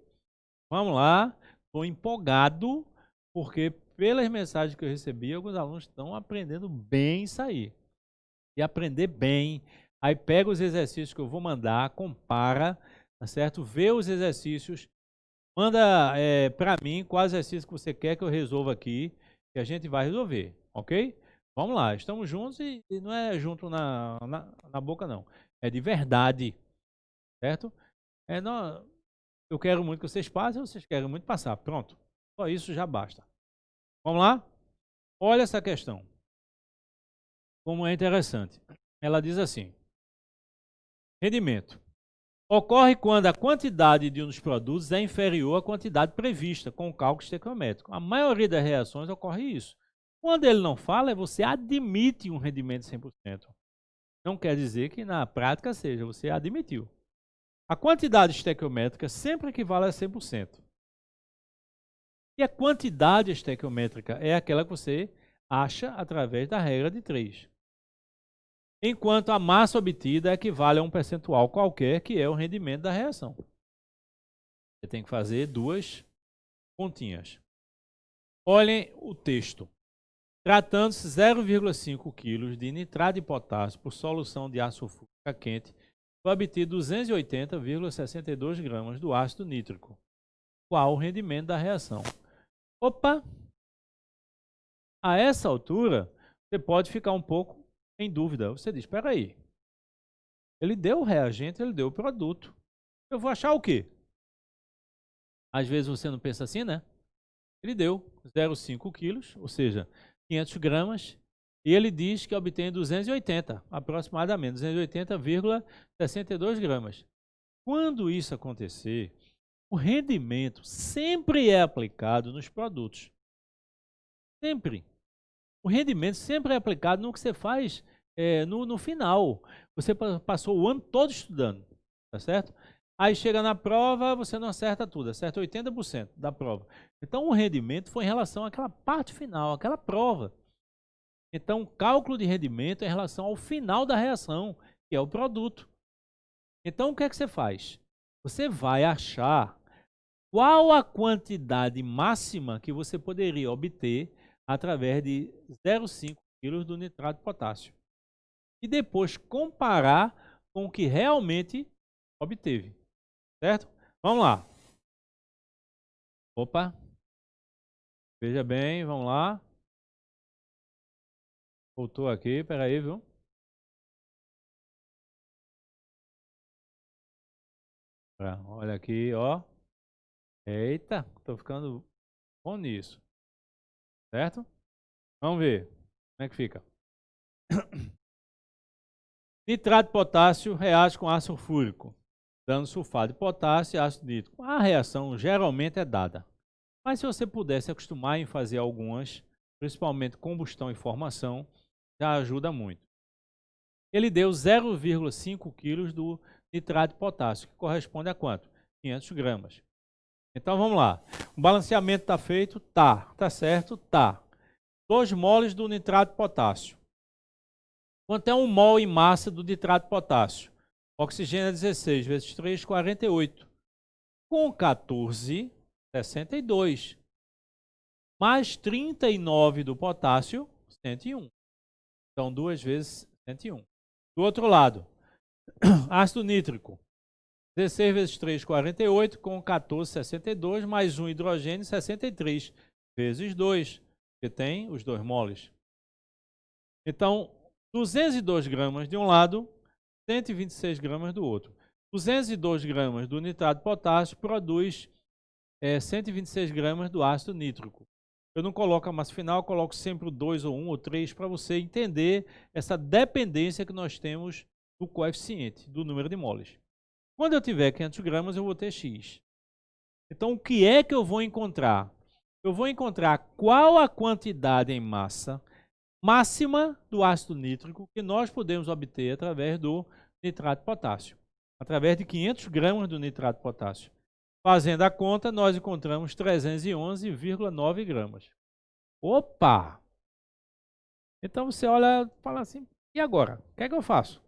Speaker 1: Vamos lá. Estou empolgado porque pelas mensagens que eu recebi, alguns alunos estão aprendendo bem isso aí. E aprender bem. Aí pega os exercícios que eu vou mandar, compara, tá certo? Vê os exercícios, manda para mim quais exercícios que você quer que eu resolva aqui, que a gente vai resolver, ok? Vamos lá, estamos juntos e não é junto na boca não, é de verdade, certo? Não, eu quero muito que vocês passem, vocês querem muito passar, pronto, só isso já basta. Vamos lá? Olha essa questão, como é interessante. Ela diz assim, rendimento. Ocorre quando a quantidade de um dos produtos é inferior à quantidade prevista com o cálculo estequiométrico. A maioria das reações ocorre isso. Quando ele não fala, você admite um rendimento de 100%. Não quer dizer que na prática seja, você admitiu. A quantidade estequiométrica sempre equivale a 100%. E a quantidade estequiométrica é aquela que você acha através da regra de 3. Enquanto a massa obtida equivale a um percentual qualquer, que é o rendimento da reação. Você tem que fazer duas continhas. Olhem o texto. Tratando-se 0,5 kg de nitrato de potássio por solução de ácido sulfúrico quente, foi obtido 280,62 gramas do ácido nítrico. Qual o rendimento da reação? Opa! A essa altura, você pode ficar um pouco em dúvida. Você diz, espera aí. Ele deu o reagente, ele deu o produto. Eu vou achar o quê? Às vezes você não pensa assim, né? Ele deu 0,5 quilos, ou seja, 500 gramas, e ele diz que obtém 280, aproximadamente, 280,62 gramas. Quando isso acontecer, o rendimento sempre é aplicado nos produtos. Sempre. O rendimento sempre é aplicado no que você faz no final. Você passou o ano todo estudando, tá certo? Aí chega na prova, você não acerta tudo, acerta 80% da prova. Então, o rendimento foi em relação àquela parte final, àquela prova. Então, o cálculo de rendimento é em relação ao final da reação, que é o produto. Então, o que é que você faz? Você vai achar qual a quantidade máxima que você poderia obter através de 0,5 kg do nitrato de potássio. E depois comparar com o que realmente obteve. Certo? Vamos lá. Opa. Veja bem, vamos lá. Voltou aqui, peraí, viu? Olha aqui, ó. Eita, tô ficando bom nisso. Certo? Vamos ver como é que fica. Nitrato de potássio reage com ácido sulfúrico, dando sulfato de potássio e ácido nítrico. A reação geralmente é dada. Mas se você pudesse acostumar em fazer algumas, principalmente combustão e formação, já ajuda muito. Ele deu 0,5 kg do nitrato de potássio, que corresponde a quanto? 500 gramas. Então vamos lá. O balanceamento está feito? Tá. Tá certo? Tá. 2 moles do nitrato de potássio. Quanto é 1 mol em massa do nitrato de potássio? Oxigênio é 16 vezes 3, 48. Com 14, 62. Mais 39 do potássio, 101. Então, 2 vezes 101. Do outro lado, ácido nítrico. 16 vezes 3, 48. Com 14, 62. Mais 1 hidrogênio, 63. Vezes 2, que tem os 2 moles. Então, 202 gramas de um lado, 126 gramas do outro. 202 gramas do nitrato de potássio produz 126 gramas do ácido nítrico. Eu não coloco a massa final, eu coloco sempre o 2 ou 1 ou 3 para você entender essa dependência que nós temos do coeficiente, do número de moles. Quando eu tiver 500 gramas, eu vou ter X. Então, o que é que eu vou encontrar? Eu vou encontrar qual a quantidade em massa máxima do ácido nítrico que nós podemos obter através do nitrato de potássio. Através de 500 gramas do nitrato de potássio. Fazendo a conta, nós encontramos 311,9 gramas. Opa! Então você olha e fala assim, e agora? O que é que eu faço?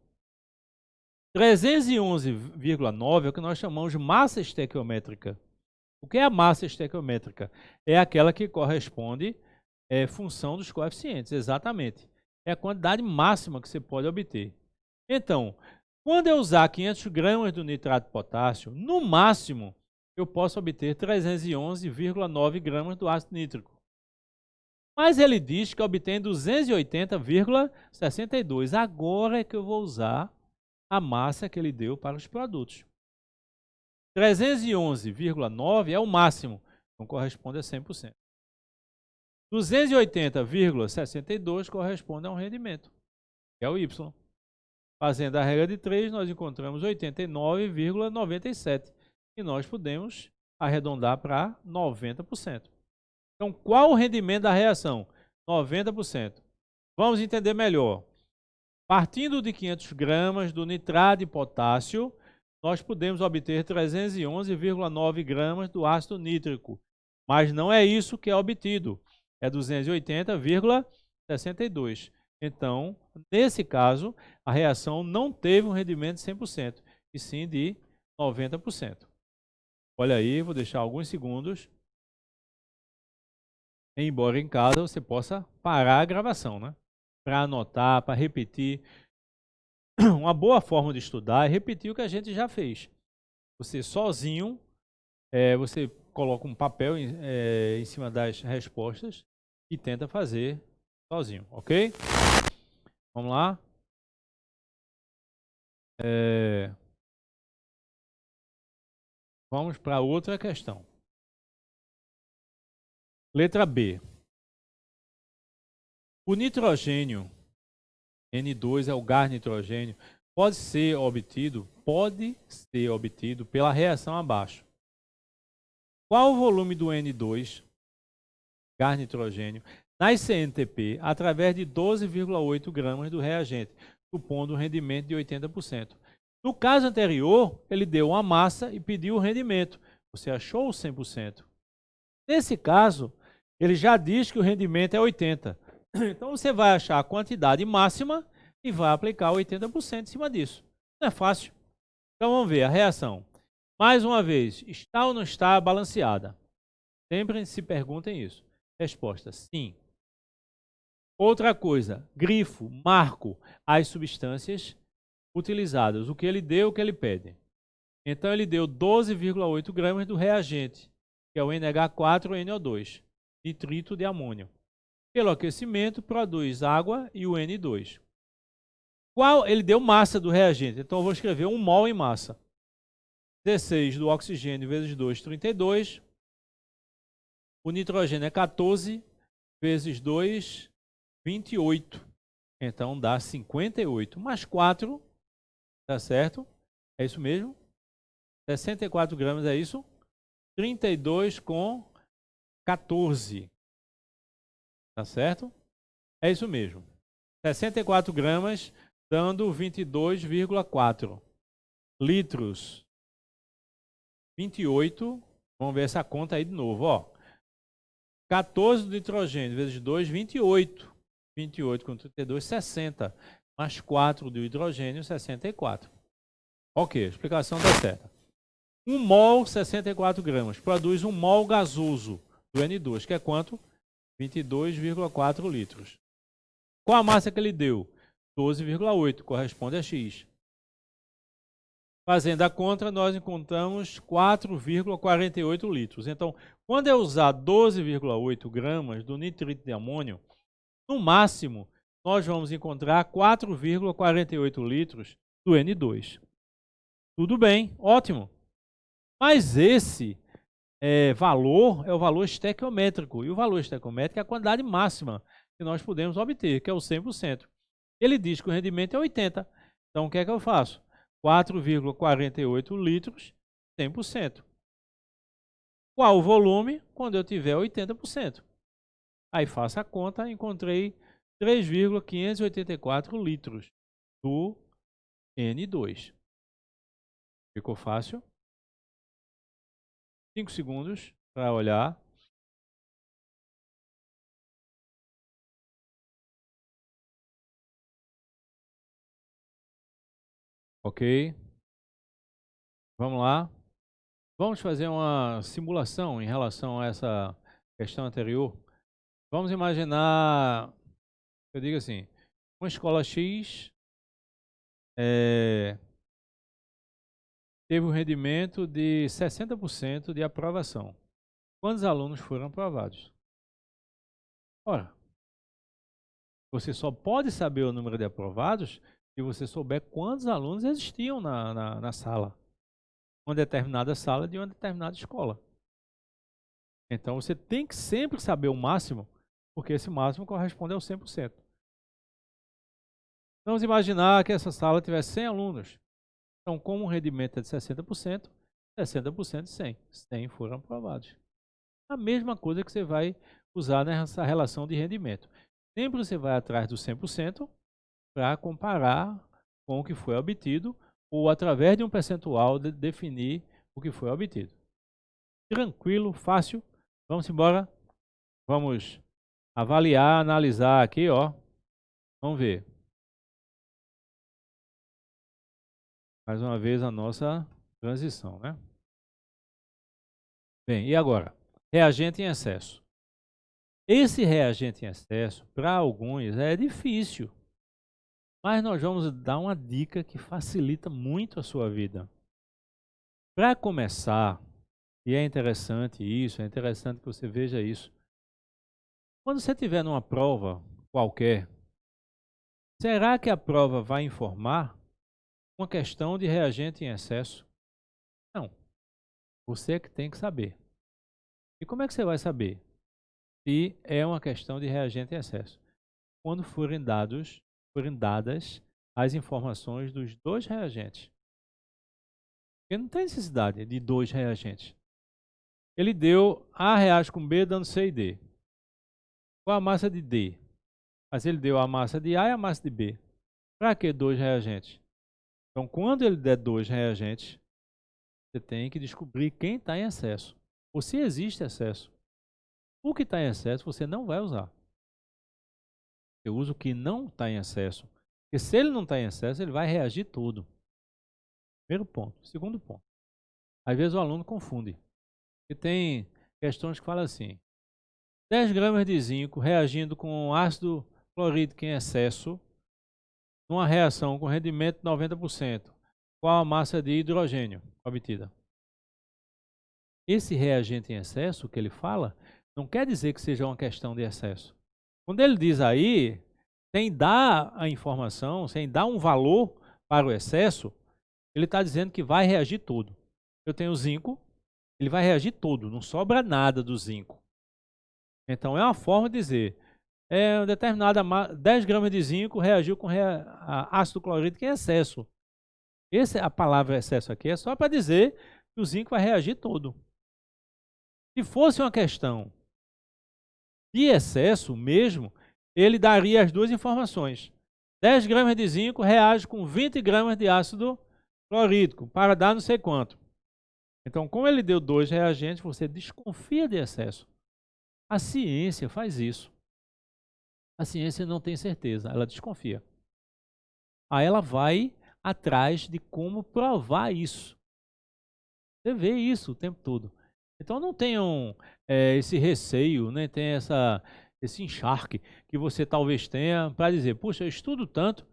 Speaker 1: 311,9 é o que nós chamamos de massa estequiométrica. O que é a massa estequiométrica? É aquela que corresponde função dos coeficientes, exatamente. É a quantidade máxima que você pode obter. Então, quando eu usar 500 gramas do nitrato de potássio, no máximo, eu posso obter 311,9 gramas do ácido nítrico. Mas ele diz que obtém 280,62. Agora é que eu vou usar a massa que ele deu para os produtos. 311,9 é o máximo, então corresponde a 100%. 280,62 corresponde a um rendimento, que é o Y. Fazendo a regra de 3, nós encontramos 89,97. E nós podemos arredondar para 90%. Então, qual o rendimento da reação? 90%. Vamos entender melhor. Partindo de 500 gramas do nitrato de potássio, nós podemos obter 311,9 gramas do ácido nítrico. Mas não é isso que é obtido. É 280,62. Então, nesse caso, a reação não teve um rendimento de 100%, e sim de 90%. Olha aí, vou deixar alguns segundos. Embora em casa você possa parar a gravação, né? Para anotar, para repetir. Uma boa forma de estudar é repetir o que a gente já fez. Você sozinho, você coloca um papel em cima das respostas e tenta fazer sozinho, ok? Vamos lá. Vamos para outra questão. Letra B. O nitrogênio, N2 é o gás nitrogênio, pode ser obtido pela reação abaixo. Qual o volume do N2, gás nitrogênio, na CNTP através de 12,8 gramas do reagente, supondo um rendimento de 80%. No caso anterior, ele deu uma massa e pediu o rendimento. Você achou o 100%. Nesse caso, ele já diz que o rendimento é 80%. Então, você vai achar a quantidade máxima e vai aplicar 80% em cima disso. Não é fácil. Então, vamos ver a reação. Mais uma vez, está ou não está balanceada? Sempre se perguntem isso. Resposta, sim. Outra coisa, grifo, marco as substâncias utilizadas. O que ele deu, o que ele pede. Então, ele deu 12,8 gramas do reagente, que é o NH4NO2, nitrito de amônio. Pelo aquecimento, produz água e o N2. Ele deu massa do reagente, então eu vou escrever 1 mol em massa. 16 do oxigênio vezes 2, 32. O nitrogênio é 14 vezes 2, 28. Então dá 58. Mais 4, tá certo? É isso mesmo? 64 gramas, é isso? 32 com 14. Tá certo? É isso mesmo. 64 gramas, dando 22,4 litros. 28, vamos ver essa conta aí de novo, ó. 14 do nitrogênio vezes 2, 28. 28 com 32, 60. Mais 4 do hidrogênio, 64. Ok, a explicação está certa. 1 mol, 64 gramas, produz 1 mol gasoso do N2, que é quanto? 22,4 litros. Qual a massa que ele deu? 12,8, corresponde a X. Fazendo a conta, nós encontramos 4,48 litros. Então, quando eu usar 12,8 gramas do nitrito de amônio, no máximo, nós vamos encontrar 4,48 litros do N2. Tudo bem, ótimo. Mas esse valor é o valor estequiométrico. E o valor estequiométrico é a quantidade máxima que nós podemos obter, que é o 100%. Ele diz que o rendimento é 80%. Então, o que é que eu faço? 4,48 litros, 100%. Qual o volume? Quando eu tiver 80%. Aí faço a conta, encontrei 3,584 litros do N2. Ficou fácil? 5 segundos para olhar. Ok. Vamos lá. Vamos fazer uma simulação em relação a essa questão anterior. Vamos imaginar, eu digo assim, uma escola X teve um rendimento de 60% de aprovação. Quantos alunos foram aprovados? Ora, você só pode saber o número de aprovados se você souber quantos alunos existiam na sala. Uma determinada sala de uma determinada escola. Então, você tem que sempre saber o máximo, porque esse máximo corresponde ao 100%. Vamos imaginar que essa sala tivesse 100 alunos. Então, como o rendimento é de 60%, 60% de 100. 100 foram aprovados. A mesma coisa que você vai usar nessa relação de rendimento. Sempre você vai atrás do 100% para comparar com o que foi obtido ou através de um percentual definir o que foi obtido. Tranquilo, fácil. Vamos embora. Vamos avaliar, analisar aqui, ó. Vamos ver. Mais uma vez a nossa transição, né? Bem, e agora? Reagente em excesso. Esse reagente em excesso, para alguns, é difícil. Mas nós vamos dar uma dica que facilita muito a sua vida. Para começar, e é interessante isso, é interessante que você veja isso. Quando você estiver numa prova qualquer, será que a prova vai informar uma questão de reagente em excesso? Não. Você é que tem que saber. E como é que você vai saber se é uma questão de reagente em excesso? Quando forem dadas as informações dos dois reagentes. Porque não tem necessidade de dois reagentes. Ele deu A reage com B dando C e D. Qual a massa de D? Mas ele deu a massa de A e a massa de B. Para que dois reagentes? Então, quando ele der dois reagentes, você tem que descobrir quem está em excesso. Ou se existe excesso. O que está em excesso, você não vai usar. Eu uso o que não está em excesso. Porque se ele não está em excesso, ele vai reagir todo. Primeiro ponto. Segundo ponto. Às vezes o aluno confunde. E tem questões que falam assim: 10 gramas de zinco reagindo com ácido clorídrico em excesso, numa reação com rendimento de 90%. Qual a massa de hidrogênio obtida? Esse reagente em excesso que ele fala, não quer dizer que seja uma questão de excesso. Quando ele diz aí, sem dar a informação, sem dar um valor para o excesso, ele está dizendo que vai reagir todo. Eu tenho zinco, ele vai reagir todo, não sobra nada do zinco. Então é uma forma de dizer, uma determinada 10 gramas de zinco reagiu com ácido clorídrico em excesso. A palavra excesso aqui é só para dizer que o zinco vai reagir todo. Se fosse uma questão de excesso mesmo, ele daria as duas informações. 10 gramas de zinco reage com 20 gramas de ácido clorídrico, para dar não sei quanto. Então, como ele deu dois reagentes, você desconfia de excesso. A ciência faz isso. A ciência não tem certeza, ela desconfia. Aí ela vai atrás de como provar isso. Você vê isso o tempo todo. Então não tenham esse receio, nem tenha esse encharque que você talvez tenha para dizer, puxa, eu estudo tanto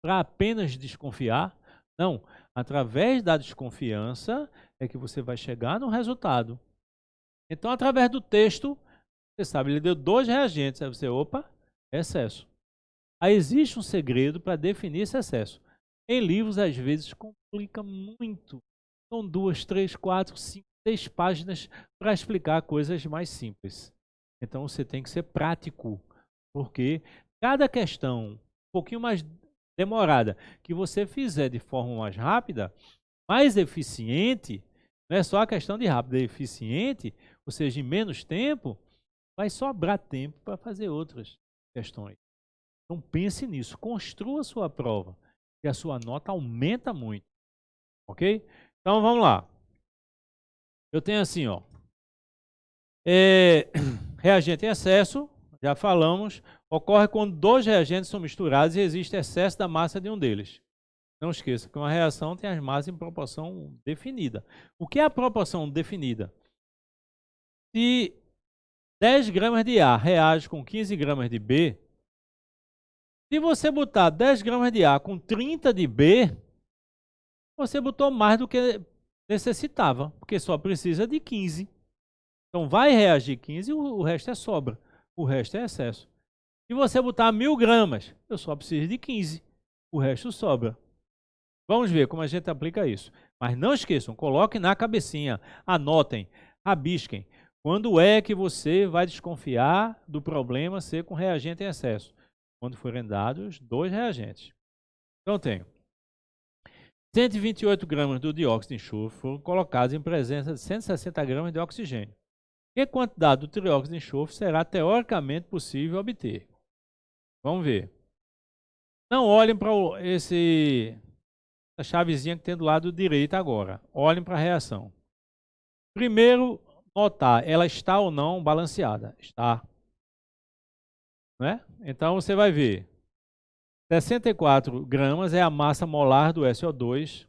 Speaker 1: para apenas desconfiar. Não, através da desconfiança é que você vai chegar no resultado. Então, através do texto, você sabe, ele deu dois reagentes, aí você, opa, é excesso. Aí existe um segredo para definir esse excesso. Em livros, às vezes, complica muito. São 2, 3, 4, 5, 6 páginas para explicar coisas mais simples. Então, você tem que ser prático, porque cada questão, um pouquinho mais demorada, que você fizer de forma mais rápida, mais eficiente, não é só a questão de rápido, é eficiente, ou seja, em menos tempo, vai sobrar tempo para fazer outras questões. Então pense nisso, construa a sua prova, e a sua nota aumenta muito. Ok? Então vamos lá. Eu tenho assim, ó. Reagente em excesso, já falamos, ocorre quando dois reagentes são misturados e existe excesso da massa de um deles. Não esqueça que uma reação tem as massas em proporção definida. O que é a proporção definida? Se 10 gramas de A reage com 15 gramas de B, se você botar 10 gramas de A com 30 de B, você botou mais do que necessitava, porque só precisa de 15. Então vai reagir 15, o resto é sobra, o resto é excesso. Se você botar 1000 gramas, eu só preciso de 15, o resto sobra. Vamos ver como a gente aplica isso. Mas não esqueçam, coloquem na cabecinha, anotem, rabisquem. Quando é que você vai desconfiar do problema ser com reagente em excesso? Quando forem dados dois reagentes. Então, tenho 128 gramas do dióxido de enxofre foram colocados em presença de 160 gramas de oxigênio. Que quantidade do trióxido de enxofre será teoricamente possível obter? Vamos ver. Não olhem para essa chavezinha que tem do lado direito agora. Olhem para a reação. Primeiro, notar, ela está ou não balanceada? Está. Né? Então, você vai ver. 64 gramas é a massa molar do SO2.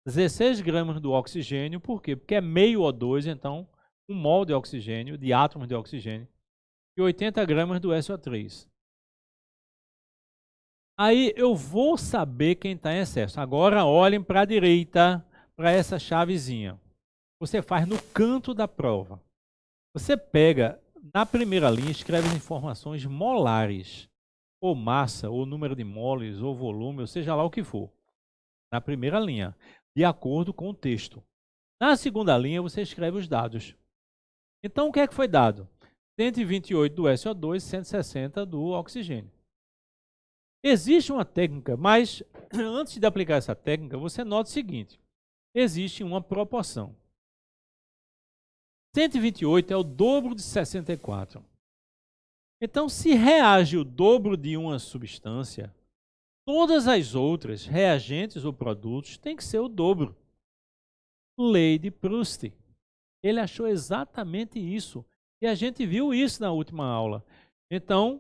Speaker 1: 16 gramas do oxigênio. Por quê? Porque é meio O2, então, 1 mol de oxigênio, de átomos de oxigênio. E 80 gramas do SO3. Aí eu vou saber quem está em excesso. Agora olhem para a direita, para essa chavezinha. Você faz no canto da prova. Você pega, na primeira linha, escreve as informações molares. Ou massa, ou número de moles, ou volume, ou seja lá o que for. Na primeira linha, de acordo com o texto. Na segunda linha, você escreve os dados. Então, o que é que foi dado? 128 do SO2, 160 do oxigênio. Existe uma técnica, mas antes de aplicar essa técnica, você nota o seguinte. Existe uma proporção. 128 é o dobro de 64. Então, se reage o dobro de uma substância, todas as outras reagentes ou produtos têm que ser o dobro. Lei de Proust. Ele achou exatamente isso. E a gente viu isso na última aula. Então,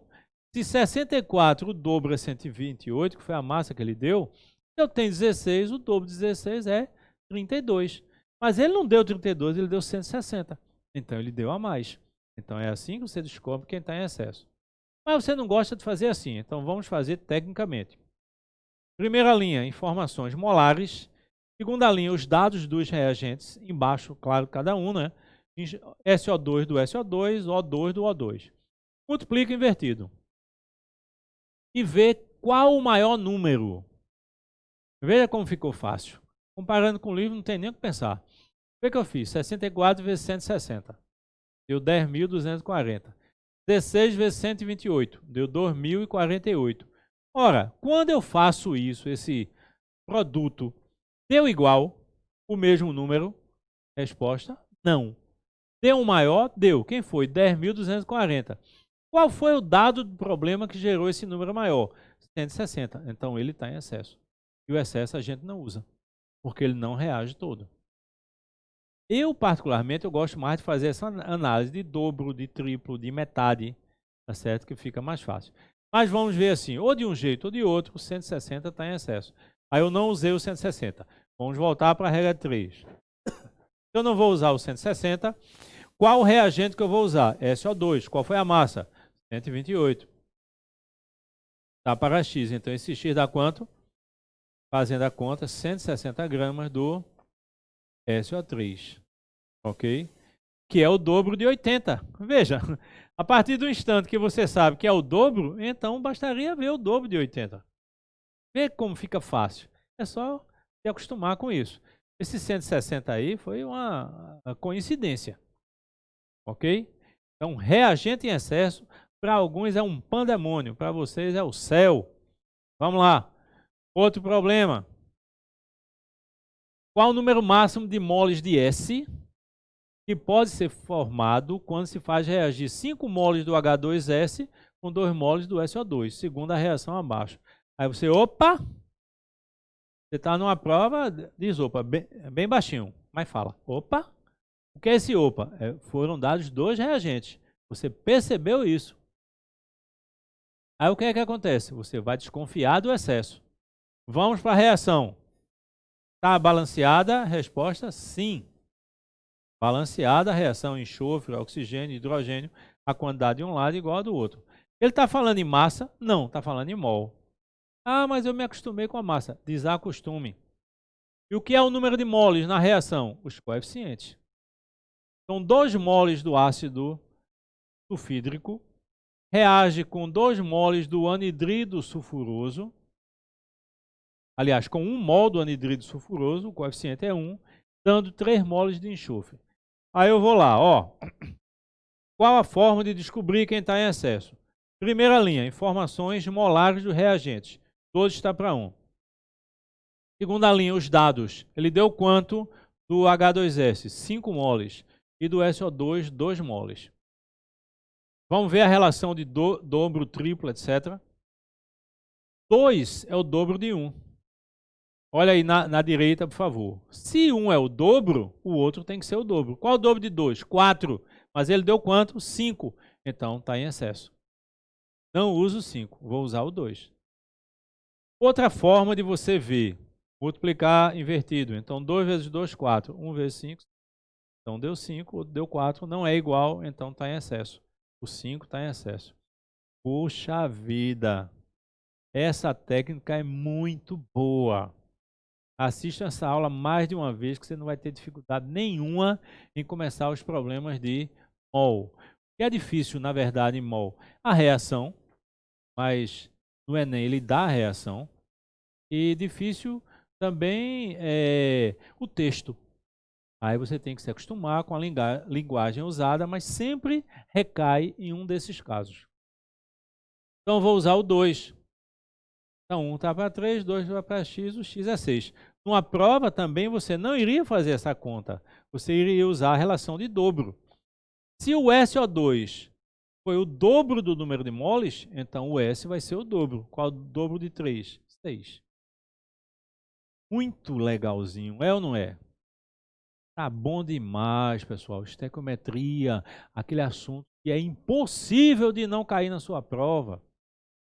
Speaker 1: se 64, o dobro é 128, que foi a massa que ele deu, eu tenho 16, o dobro de 16 é 32. Mas ele não deu 32, ele deu 160. Então, ele deu a mais. Então, é assim que você descobre quem está em excesso. Mas você não gosta de fazer assim, então vamos fazer tecnicamente. Primeira linha, informações molares. Segunda linha, os dados dos reagentes. Embaixo, claro, cada um, né? SO2 do SO2, O2 do O2. Multiplica invertido. E vê qual o maior número. Veja como ficou fácil. Comparando com o livro, não tem nem o que pensar. O que eu fiz? 64 vezes 160. Deu 10.240. 16 vezes 128. Deu 2.048. Ora, quando eu faço isso, esse produto deu igual, o mesmo número? Resposta, não. Deu um maior? Deu. Quem foi? 10.240. Qual foi o dado do problema que gerou esse número maior? 160. Então, ele está em excesso. E o excesso a gente não usa, porque ele não reage todo. Eu, particularmente, eu gosto mais de fazer essa análise de dobro, de triplo, de metade, tá certo? Que fica mais fácil. Mas vamos ver assim, ou de um jeito ou de outro, o 160 está em excesso. Aí eu não usei o 160. Vamos voltar para a regra 3. Se eu não vou usar o 160, qual o reagente que eu vou usar? SO2. Qual foi a massa? 128. Tá para X. Então, esse X dá quanto? Fazendo a conta, 160 gramas do SO3. Ok? Que é o dobro de 80. Veja, a partir do instante que você sabe que é o dobro, então bastaria ver o dobro de 80. Vê como fica fácil. É só se acostumar com isso. Esse 160 aí foi uma coincidência. Ok? Então, reagente em excesso, para alguns é um pandemônio, para vocês é o céu. Vamos lá. Outro problema. Qual o número máximo de moles de S que pode ser formado quando se faz reagir 5 moles do H2S com 2 moles do SO2, segundo a reação abaixo? Aí você, opa! Você está numa prova, diz opa, bem baixinho, mas fala, opa! O que é esse opa? Foram dados 2 reagentes. Você percebeu isso. Aí o que é que acontece? Você vai desconfiar do excesso. Vamos para a reação. Está balanceada? Resposta, sim. Balanceada a reação enxofre, oxigênio, hidrogênio, a quantidade de um lado é igual a do outro. Ele está falando em massa? Não, está falando em mol. Ah, mas eu me acostumei com a massa. Desacostume. E o que é o número de moles na reação? Os coeficientes. Então, 2 moles do ácido sulfídrico reage com 2 moles do anidrido sulfuroso. Aliás, com 1 mol do anidrido sulfuroso, o coeficiente é 1, dando 3 moles de enxofre. Aí eu vou lá, ó. Qual a forma de descobrir quem está em excesso? Primeira linha, informações molares dos reagentes. 2 está para 1. Segunda linha, os dados. Ele deu quanto do H2S? 5 moles. E do SO2, 2 moles. Vamos ver a relação de dobro, triplo, etc. 2 é o dobro de 1. Olha aí na direita, por favor. Se um é o dobro, o outro tem que ser o dobro. Qual é o dobro de 2? 4. Mas ele deu quanto? 5. Então, está em excesso. Não uso 5, vou usar o 2. Outra forma de você ver, multiplicar invertido. Então, 2 vezes 2, 4. 1 vezes 5, então deu 5, outro deu 4. Não é igual, então está em excesso. O 5 está em excesso. Puxa vida! Essa técnica é muito boa. Assista essa aula mais de uma vez que você não vai ter dificuldade nenhuma em começar os problemas de mol. O que é difícil, na verdade, em mol? A reação, mas no Enem ele dá a reação. E difícil também é o texto. Aí você tem que se acostumar com a linguagem usada, mas sempre recai em um desses casos. Então, vou usar o 2. Então, 1 está para 3, 2 vai para x, o x é 6. Numa prova também você não iria fazer essa conta. Você iria usar a relação de dobro. Se o SO2 foi o dobro do número de moles, então o S vai ser o dobro. Qual é o dobro de 3? 6. Muito legalzinho, é ou não é? Tá bom demais, pessoal. Estequiometria, aquele assunto que é impossível de não cair na sua prova,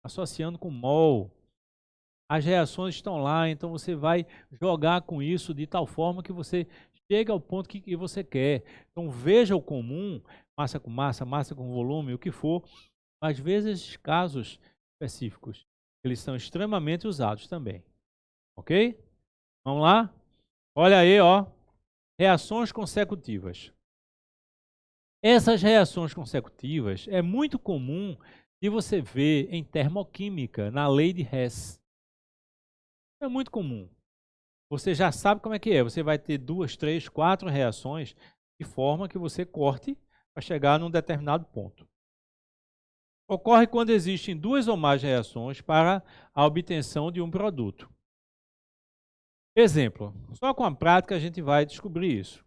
Speaker 1: associando com mol. As reações estão lá, então você vai jogar com isso de tal forma que você chega ao ponto que você quer. Então veja o comum, massa com massa, massa com volume, o que for. Às vezes, esses casos específicos, eles são extremamente usados também. Ok? Vamos lá? Olha aí, ó. Reações consecutivas. Essas reações consecutivas é muito comum de você ver em termoquímica, na lei de Hess. É muito comum. Você já sabe como é que é. Você vai ter 2, 3, 4 reações de forma que você corte para chegar num determinado ponto. Ocorre quando existem 2 ou mais reações para a obtenção de um produto. Exemplo, só com a prática a gente vai descobrir isso.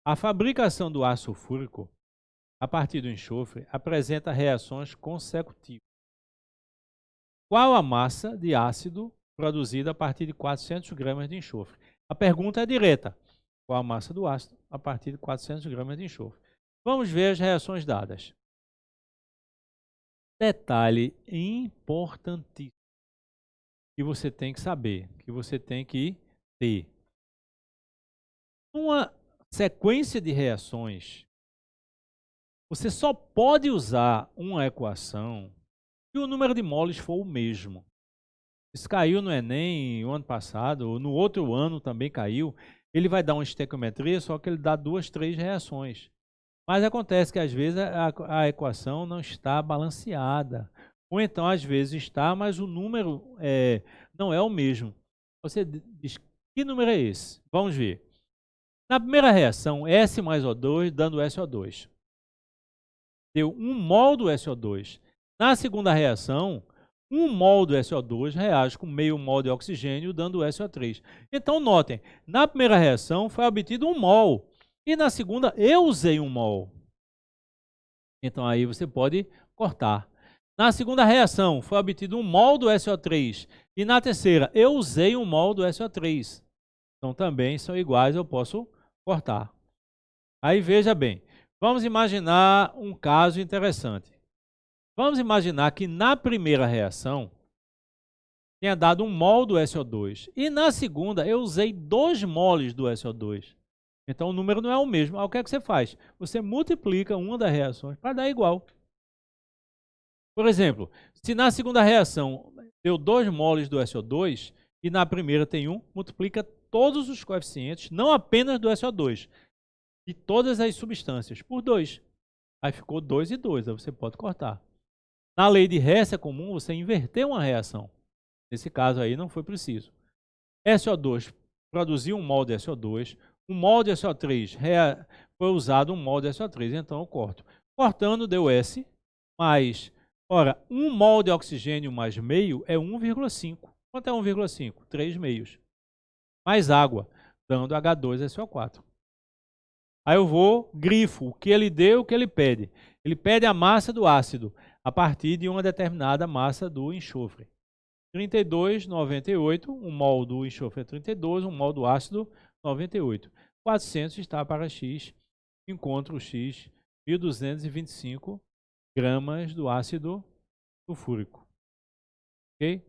Speaker 1: A fabricação do ácido sulfúrico a partir do enxofre apresenta reações consecutivas. Qual a massa de ácido produzida a partir de 400 gramas de enxofre? A pergunta é direta. Qual a massa do ácido a partir de 400 gramas de enxofre? Vamos ver as reações dadas. Detalhe importantíssimo que você tem que saber, que você tem que ter. Uma sequência de reações, você só pode usar uma equação se o número de moles for o mesmo. Isso caiu no Enem o ano passado, ou no outro ano também caiu. Ele vai dar uma estequiometria, só que ele dá 2, 3 reações. Mas acontece que às vezes a equação não está balanceada. Ou então às vezes está, mas o número não é o mesmo. Você diz, que número é esse? Vamos ver. Na primeira reação, S mais O2 dando SO2. Deu 1 mol do SO2. Na segunda reação, 1 mol do SO2 reage com meio mol de oxigênio, dando SO3. Então, notem, na primeira reação foi obtido 1 mol. E na segunda, eu usei 1 mol. Então, aí você pode cortar. Na segunda reação, foi obtido 1 mol do SO3. E na terceira, eu usei 1 mol do SO3. Então, também são iguais, eu posso cortar. Aí, veja bem. Vamos imaginar um caso interessante. Vamos imaginar que na primeira reação tenha dado 1 mol do SO2 e na segunda eu usei 2 moles do SO2. Então o número não é o mesmo. O que é que você faz? Você multiplica uma das reações para dar igual. Por exemplo, se na segunda reação deu 2 moles do SO2 e na primeira tem 1, multiplica todos os coeficientes, não apenas do SO2, de todas as substâncias, por 2. Aí ficou 2 e 2, aí você pode cortar. Na lei de Hess é comum você inverter uma reação. Nesse caso aí não foi preciso. SO2 produziu 1 mol de SO2, 1 mol de SO3 foi usado 1 mol de SO3, então eu corto. Cortando deu S, mais, ora, 1 mol de oxigênio mais meio é 1,5. Quanto é 1,5? 3 meios. Mais água, dando H2SO4. Aí eu vou, grifo, o que ele deu, o que ele pede. Ele pede a massa do ácido a partir de uma determinada massa do enxofre. 32, 98, um mol do enxofre é 32, um mol do ácido 98. 400 está para X, encontro X, 1.225 gramas do ácido sulfúrico. Ok?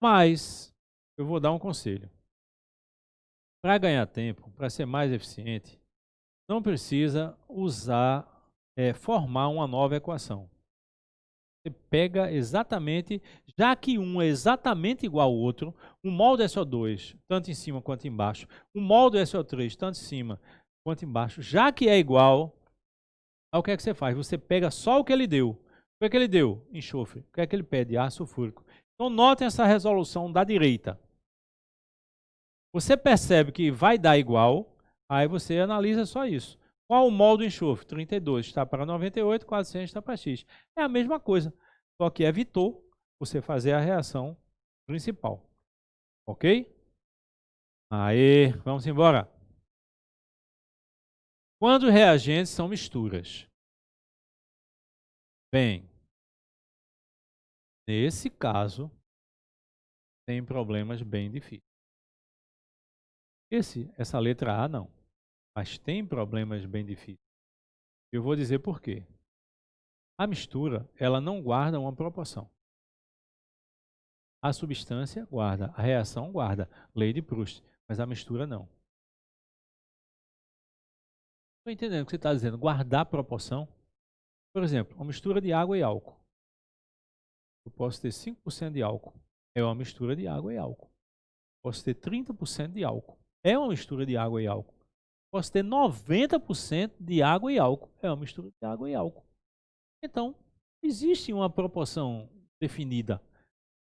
Speaker 1: Mas, eu vou dar um conselho. Para ganhar tempo, para ser mais eficiente, não precisa formar uma nova equação. Você pega exatamente, já que um é exatamente igual ao outro, um mol do SO2, tanto em cima quanto embaixo, um mol do SO3, tanto em cima quanto embaixo, já que é igual, aí o que é que você faz? Você pega só o que ele deu. O que é que ele deu? Enxofre. O que é que ele pede? Ácido sulfúrico. Então, notem essa resolução da direita. Você percebe que vai dar igual, aí você analisa só isso. Qual o mol do enxofre? 32 está para 98, 400 está para X. É a mesma coisa, só que evitou você fazer a reação principal. Ok? Aí, vamos embora. Quando reagentes são misturas? Bem, nesse caso, tem problemas bem difíceis. Essa letra A não, mas tem problemas bem difíceis. Eu vou dizer por quê. A mistura, ela não guarda uma proporção. A substância guarda, a reação guarda, lei de Proust, mas a mistura não. Estou entendendo o que você está dizendo, guardar proporção. Por exemplo, uma mistura de água e álcool. Eu posso ter 5% de álcool, é uma mistura de água e álcool. Posso ter 30% de álcool, é uma mistura de água e álcool. Posso ter 90% de água e álcool, é uma mistura de água e álcool. Então, existe uma proporção definida,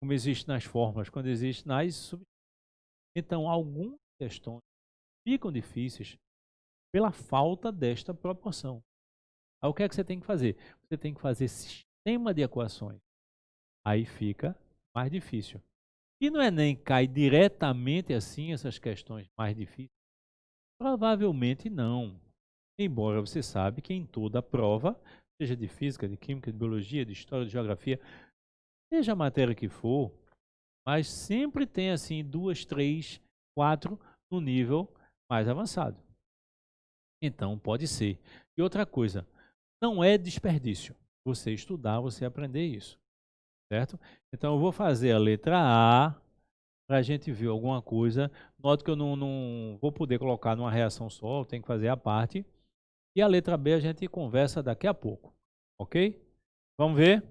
Speaker 1: como existe nas fórmulas, quando existe nas substâncias. Então, algumas questões ficam difíceis pela falta desta proporção. Aí o que é que você tem que fazer? Você tem que fazer sistema de equações. Aí fica mais difícil. E não é nem cai diretamente assim essas questões mais difíceis? Provavelmente não. Embora você sabe que em toda prova, seja de física, de química, de biologia, de história, de geografia, seja a matéria que for, mas sempre tem assim 2, 3, 4 no nível mais avançado. Então pode ser. E outra coisa, não é desperdício você estudar, você aprender isso, certo? Então eu vou fazer a letra A para a gente ver alguma coisa. Note que eu não vou poder colocar numa reação só, eu tenho que fazer a parte. E a letra B a gente conversa daqui a pouco, ok? Vamos ver?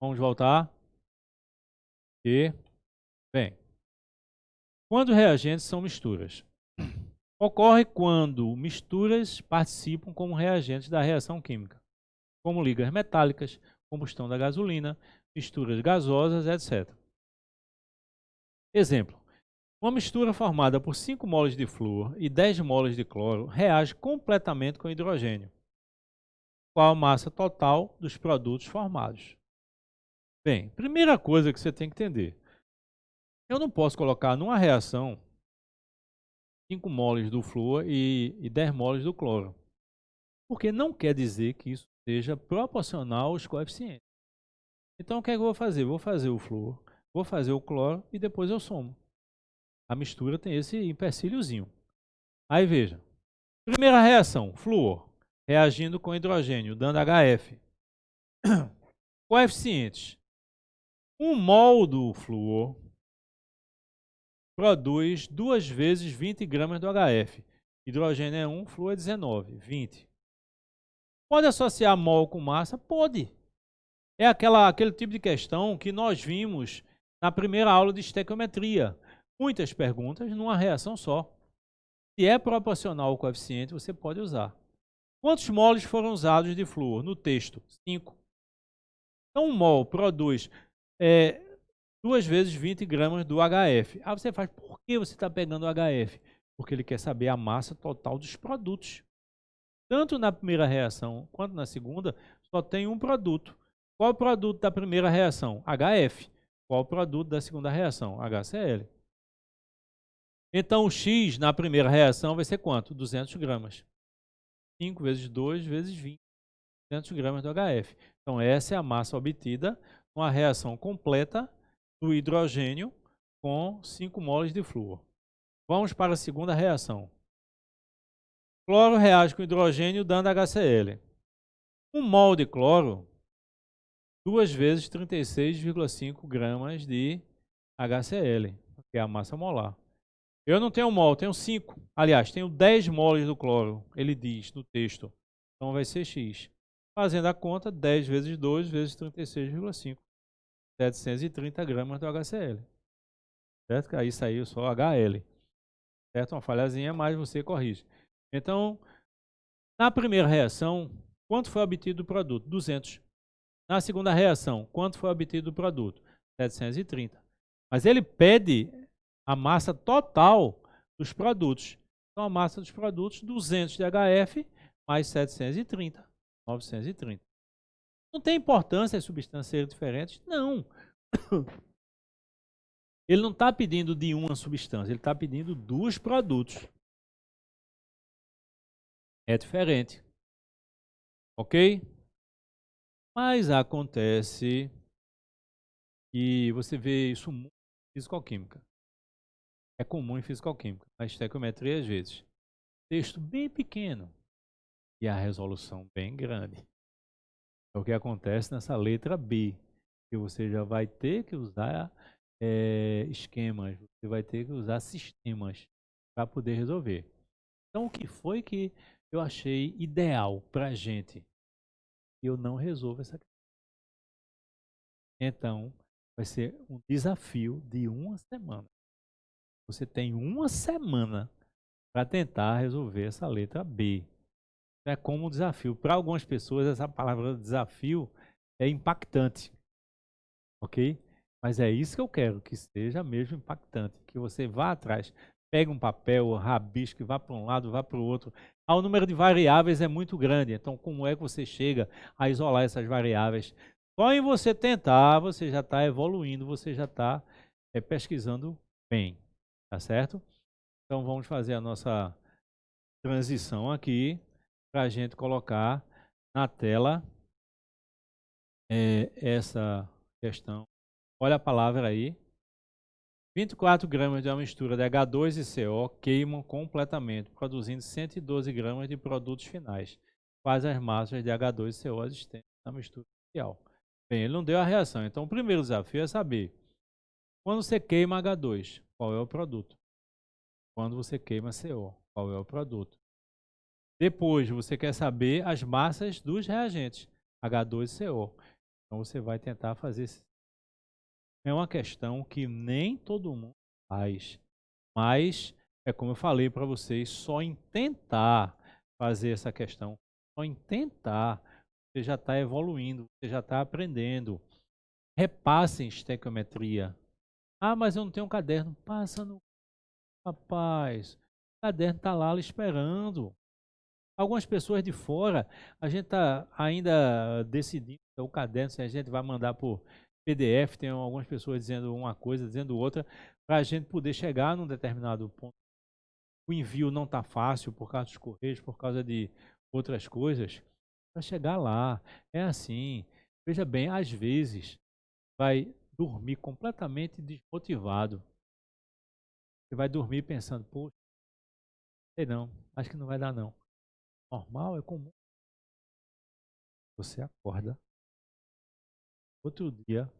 Speaker 1: Vamos voltar. E, bem, quando reagentes são misturas? Ocorre quando misturas participam como reagentes da reação química, como ligas metálicas, combustão da gasolina, misturas gasosas, etc. Exemplo: uma mistura formada por 5 moles de flúor e 10 moles de cloro reage completamente com hidrogênio. Qual a massa total dos produtos formados? Bem, primeira coisa que você tem que entender. Eu não posso colocar numa reação 5 moles do flúor e 10 moles do cloro, porque não quer dizer que isso seja proporcional aos coeficientes. Então, o que é que eu vou fazer? Vou fazer o flúor, vou fazer o cloro e depois eu somo. A mistura tem esse empecilhozinho. Aí veja, primeira reação, flúor, reagindo com hidrogênio, dando HF. Coeficientes. 1 mol do flúor produz 2 vezes 20 gramas do HF. Hidrogênio é 1, flúor é 19, 20. Pode associar mol com massa? Pode. É aquele tipo de questão que nós vimos na primeira aula de estequiometria. Muitas perguntas numa reação só. Se é proporcional ao coeficiente, você pode usar. Quantos moles foram usados de flúor no texto? 5. Então, 1 mol produz 2 vezes 20 gramas do HF. Aí você faz, por que você está pegando o HF? Porque ele quer saber a massa total dos produtos. Tanto na primeira reação quanto na segunda, só tem um produto. Qual o produto da primeira reação? HF. Qual o produto da segunda reação? HCl. Então, o X na primeira reação vai ser quanto? 200 gramas. 5 vezes 2 vezes 20. 200 gramas do HF. Então, essa é a massa obtida numa reação completa do hidrogênio com 5 moles de flúor. Vamos para a segunda reação. Cloro reage com hidrogênio dando HCl. 1 mol de cloro, 2 vezes 36,5 gramas de HCl, que é a massa molar. Eu não tenho 1 mol, tenho 5. Aliás, tenho 10 moles do cloro, ele diz no texto. Então vai ser X. Fazendo a conta, 10 vezes 2 vezes 36,5. 730 gramas do HCl. Certo? Aí saiu só HL. Certo? Uma falhazinha, mas você corrige. Então, na primeira reação, quanto foi obtido do produto? 200. Na segunda reação, quanto foi obtido do produto? 730. Mas ele pede a massa total dos produtos. Então, a massa dos produtos, 200 de HF mais 730, 930. Não tem importância as substâncias serem diferentes? Não. Ele não está pedindo de uma substância, ele está pedindo dos produtos. É diferente. Ok? Mas acontece que você vê isso muito em fisicoquímica. É comum em fisicoquímica, na estequiometria às vezes. Texto bem pequeno e a resolução bem grande. É o que acontece nessa letra B, que você já vai ter que usar esquemas, você vai ter que usar sistemas para poder resolver. Então, o que foi que eu achei ideal para a gente? Eu não resolvo essa questão. Então, vai ser um desafio de 1 semana. Você tem 1 semana para tentar resolver essa letra B. É como um desafio. Para algumas pessoas, essa palavra desafio é impactante. Ok? Mas é isso que eu quero, que seja mesmo impactante. Que você vá atrás, pegue um papel, rabisque, vá para um lado, vá para o outro. O número de variáveis é muito grande. Então, como é que você chega a isolar essas variáveis? Só em você tentar, você já está evoluindo, você já está pesquisando bem. Tá certo? Então, vamos fazer a nossa transição aqui para a gente colocar na tela essa questão. Olha a palavra aí. 24 gramas de uma mistura de H2 e CO queimam completamente, produzindo 112 gramas de produtos finais. Quais as massas de H2 e CO existentes na mistura inicial? Bem, ele não deu a reação. Então, o primeiro desafio é saber, quando você queima H2, qual é o produto? Quando você queima CO, qual é o produto? Depois, você quer saber as massas dos reagentes, H2 e CO. Então, você vai tentar fazer. É uma questão que nem todo mundo faz. Mas, é como eu falei para vocês, só em tentar fazer essa questão, só em tentar, você já está evoluindo, você já está aprendendo. Repassem estequiometria. Ah, mas eu não tenho um caderno. Passa no... Rapaz, o caderno está lá esperando. Algumas pessoas de fora, a gente está ainda decidindo o caderno, se a gente vai mandar por PDF, tem algumas pessoas dizendo uma coisa, dizendo outra, para a gente poder chegar num determinado ponto. O envio não está fácil por causa dos correios, por causa de outras coisas. Para chegar lá, é assim. Veja bem, às vezes vai dormir completamente desmotivado. Você vai dormir pensando, poxa, sei não, acho que não vai dar não. Normal, é comum. Você acorda, outro dia,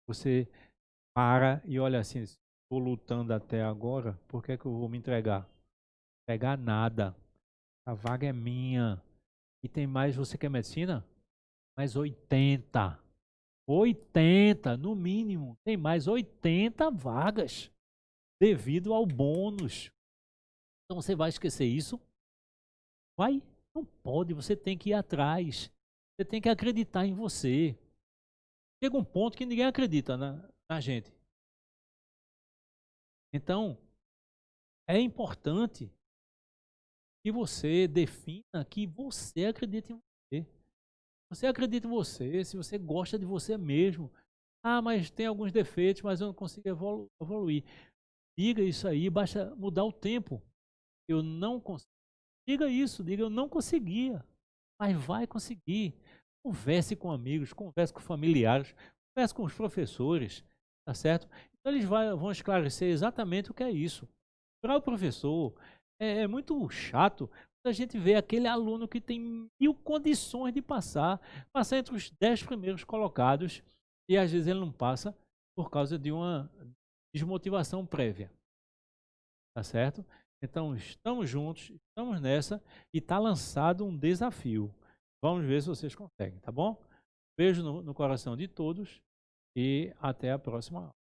Speaker 1: você para e olha assim, estou lutando até agora, por que é que eu vou me entregar? Pegar nada. A vaga é minha. E tem mais, você quer medicina? Mais 80. 80, no mínimo. Tem mais 80 vagas devido ao bônus. Então você vai esquecer isso? Vai? Não pode, você tem que ir atrás. Você tem que acreditar em você. Chega um ponto que ninguém acredita na gente. Então, é importante que você defina que você acredita em você. Você acredita em você, se você gosta de você mesmo. Ah, mas tem alguns defeitos, mas eu não consigo evoluir. Diga isso aí, basta mudar o tempo. Eu não consigo. Diga isso, diga eu não conseguia, mas vai conseguir. Converse com amigos, converse com familiares, converse com os professores, tá certo? Então eles vão esclarecer exatamente o que é isso. Para o professor, é muito chato a gente ver aquele aluno que tem 1000 condições de passar entre os 10 primeiros colocados e às vezes ele não passa por causa de uma desmotivação prévia, tá certo? Então estamos juntos, estamos nessa e está lançado um desafio. Vamos ver se vocês conseguem, tá bom? Beijo no coração de todos e até a próxima aula.